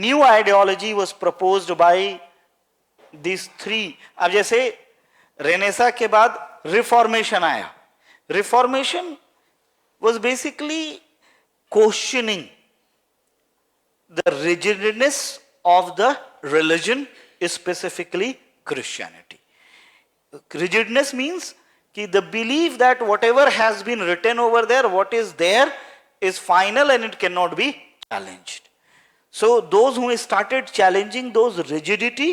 new ideology was proposed by this three. अब जैसे रेनेसा के बाद रिफॉर्मेशन आया, reformation was basically questioning the rigidness of the religion, specifically Christianity. Rigidness means कि the belief that whatever has been written over there, what is there is final and it cannot be challenged. So those who started challenging those rigidity,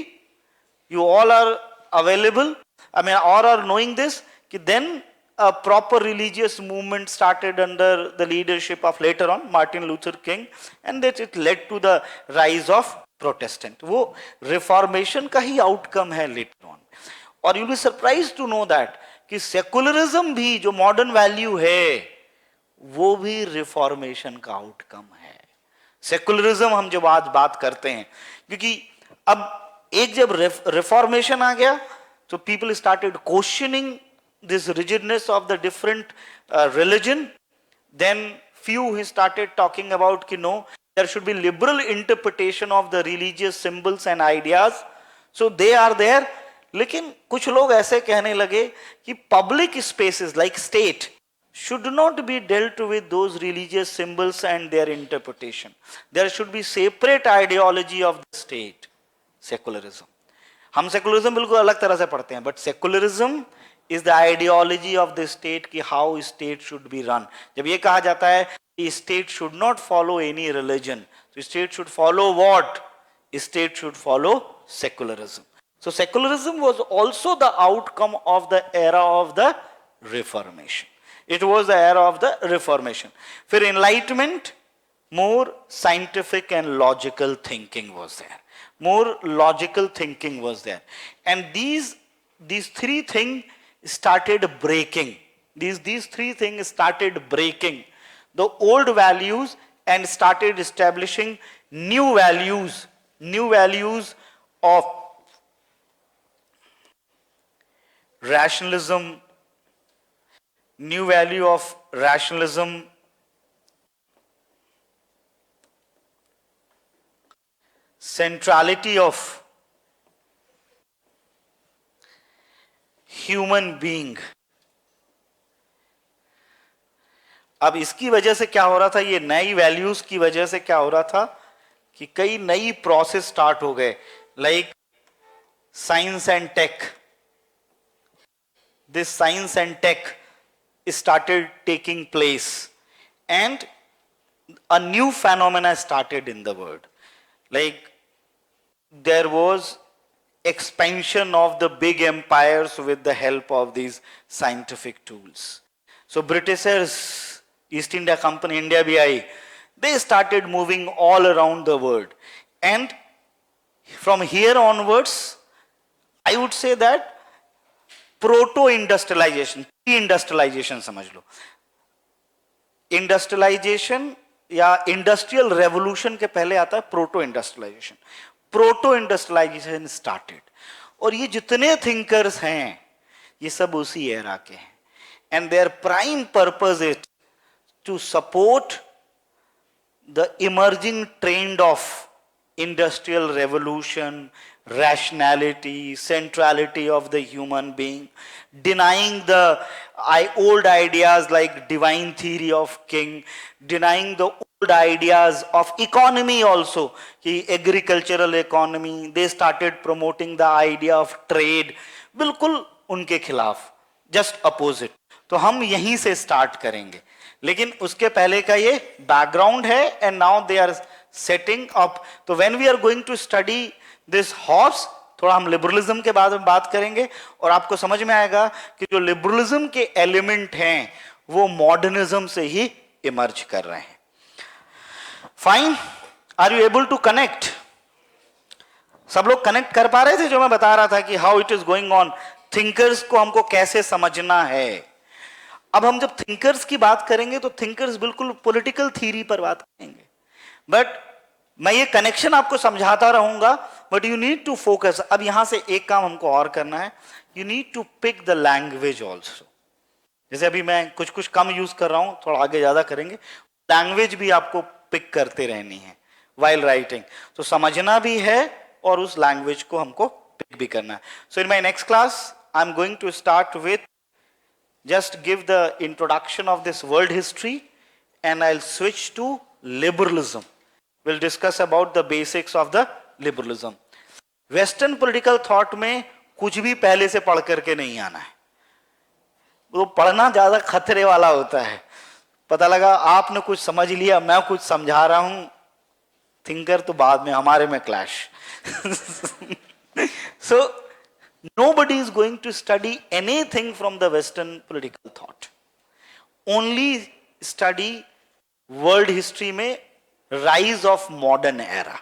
you all are available, I mean, all are knowing this, कि then a proper religious movement started under the leadership of later on Martin Luther King, and that it led to the rise of Protestant. वो reformation का ही outcome है later on. और you'll be surprised to know that कि secularism भी जो modern value है, वो भी reformation का outcome है. Secularism हम जब आज बात करते हैं, क्योंकि अब एक जब reformation आ गया, so people started questioning this rigidness of the different religion. Then few he started talking about कि no, there should be liberal interpretation of the religious symbols and ideas. So they are there. लेकिन कुछ लोग ऐसे कहने लगे कि public spaces like state should not be dealt with those religious symbols and their interpretation. There should be separate ideology of the state. Secularism. हम secularism बिल्कुल अलग तरह से पढ़ते हैं, but secularism is the ideology of the state कि how state should be run. जब ये कहा जाता है कि state should not follow any religion, so state should follow what? State should follow secularism. So secularism was also the outcome of the era of the Reformation. It was the era of the Reformation. फिर Enlightenment, more scientific and logical thinking was there. More logical thinking was there. And these three things started breaking. These three things started breaking the old values and started establishing new values of rationalism, new value of rationalism, centrality of human being. अब इसकी वजह से क्या हो रहा था, ये नई वैल्यूज की वजह से क्या हो रहा था कि कई नई प्रोसेस स्टार्ट हो गए, like science and tech. This science and tech started taking place and a new phenomena started in the world. Like there was expansion of the big empires with the help of these scientific tools. So Britishers, East India Company, India BI, they started moving all around the world. And from here onwards, I would say that proto industrialisation, pre industrialisation समझ लो. Industrialisation या industrial revolution के पहले आता है proto industrialisation. Proto industrialisation started. और ये जितने थिंकर्स हैं ये सब उसी एरा के हैं. And their prime purpose is to support the emerging trend of industrial revolution, rationality, centrality of the human being, denying the old ideas like divine theory of king, denying the old ideas of economy also, कि agricultural economy, they started promoting the idea of trade, बिल्कुल उनके खिलाफ, just opposite. तो हम यहीं से start करेंगे, लेकिन उसके पहले का ये बैकग्राउंड है. And now they are setting up. तो when we are going to study this course, थोड़ा हम लिबरलिज्म के बारे में बात करेंगे और आपको समझ में आएगा कि जो लिबरलिज्म के एलिमेंट हैं वो मॉडर्निज्म से ही इमर्ज कर रहे हैं. Fine, are you able to connect? सब लोग कनेक्ट कर पा रहे थे जो मैं बता रहा था कि how it is going on, thinkers को हमको कैसे समझना है. अब हम जब थिंकर्स की बात करेंगे तो थिंकर्स बिल्कुल पॉलिटिकल थ्योरी पर बात करेंगे, बट मैं ये कनेक्शन आपको समझाता रहूंगा. But you need to focus. अब यहां से एक काम हमको और करना है, you need to pick the language also. जैसे अभी मैं कुछ कुछ कम यूज कर रहा हूं, थोड़ा आगे ज्यादा करेंगे. लैंग्वेज भी आपको पिक करते रहनी है वाइल राइटिंग. तो समझना भी है और उस लैंग्वेज को हमको पिक भी करना है. So in my next class I am going to start with just give the introduction of this world history and I'll switch to liberalism. We'll discuss about the basics of the liberalism. Western political thought में कुछ भी पहले से पढ़ करके नहीं आना है. वो पढ़ना ज्यादा खतरे वाला होता है. पता लगा आपने कुछ समझ लिया, मैं कुछ समझा रहा हूं, थिंकर तो बाद में हमारे में clash. So nobody is going to study anything from the Western political thought. Only study world history में rise of modern era.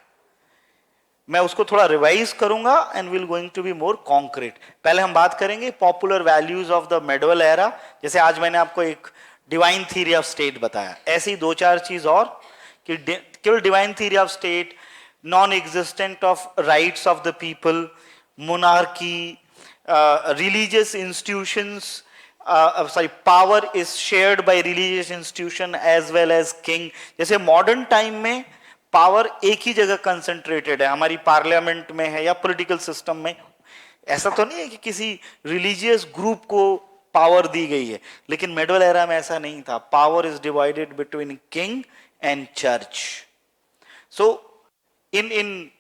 मैं उसको थोड़ा रिवाइज करूंगा and we'll going to be more concrete. पहले हम बात करेंगे popular values of the medieval era. जैसे आज मैंने आपको एक divine theory of state बताया, ऐसे ही दो चार चीज और कि केवल divine theory of state, non-existent of rights of the people, monarchy, religious institutions, power is shared by religious institution as well as king. जैसे modern time में पावर एक ही जगह कंसंट्रेटेड है, हमारी पार्लियामेंट में है या पॉलिटिकल सिस्टम में. ऐसा तो नहीं है कि किसी रिलीजियस ग्रुप को पावर दी गई है, लेकिन मिडिवल एरा में ऐसा नहीं था. Power is divided between king and church. So in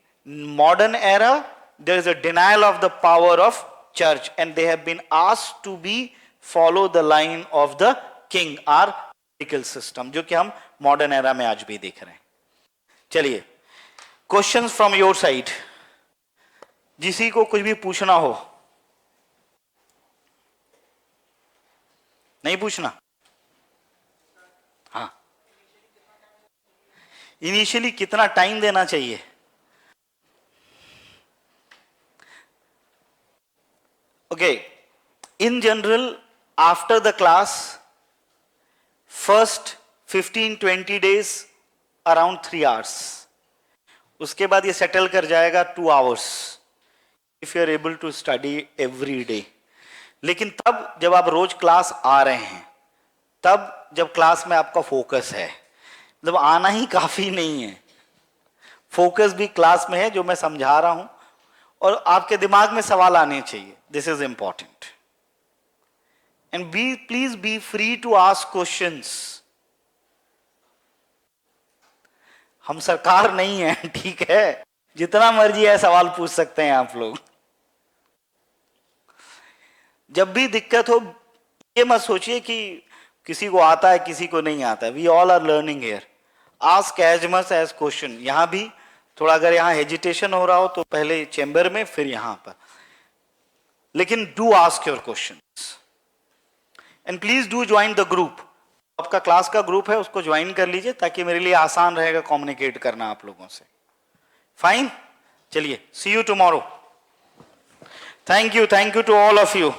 modern era there is a denial of the power of church and they have been asked to be follow the line of the king, our political system, जो कि हम modern era में आज भी देख रहे हैं. चलिए, क्वेश्चंस फ्रॉम योर साइड. जिसी को कुछ भी पूछना हो. नहीं पूछना? इनिशियली कितना टाइम देना चाहिए? Okay, in general after the class first 15-20 days around 3 hours, उसके बाद ये सेटल कर जाएगा 2 hours if you are able to study every day. लेकिन तब जब आप रोज क्लास आ रहे हैं, तब जब क्लास में आपका फोकस है, मतलब आना ही काफी नहीं है, फोकस भी क्लास में है जो मैं समझा रहा हूं, और आपके दिमाग में सवाल आने चाहिए। This is important. And be please be free to ask questions. हम सरकार नहीं है, ठीक है, जितना मर्जी है सवाल पूछ सकते हैं आप लोग। जब भी दिक्कत हो ये मत सोचिए कि किसी को आता है किसी को नहीं आता है। We all are learning here. Ask as much as question. यहां भी थोड़ा अगर यहां हेजिटेशन हो रहा हो तो पहले चेंबर में फिर यहां पर, लेकिन do ask your questions and please do join the group. आपका क्लास का ग्रुप है उसको ज्वाइन कर लीजिए ताकि मेरे लिए आसान रहेगा कम्युनिकेट करना आप लोगों से। फाइन, चलिए see you tomorrow. Thank you to all of you.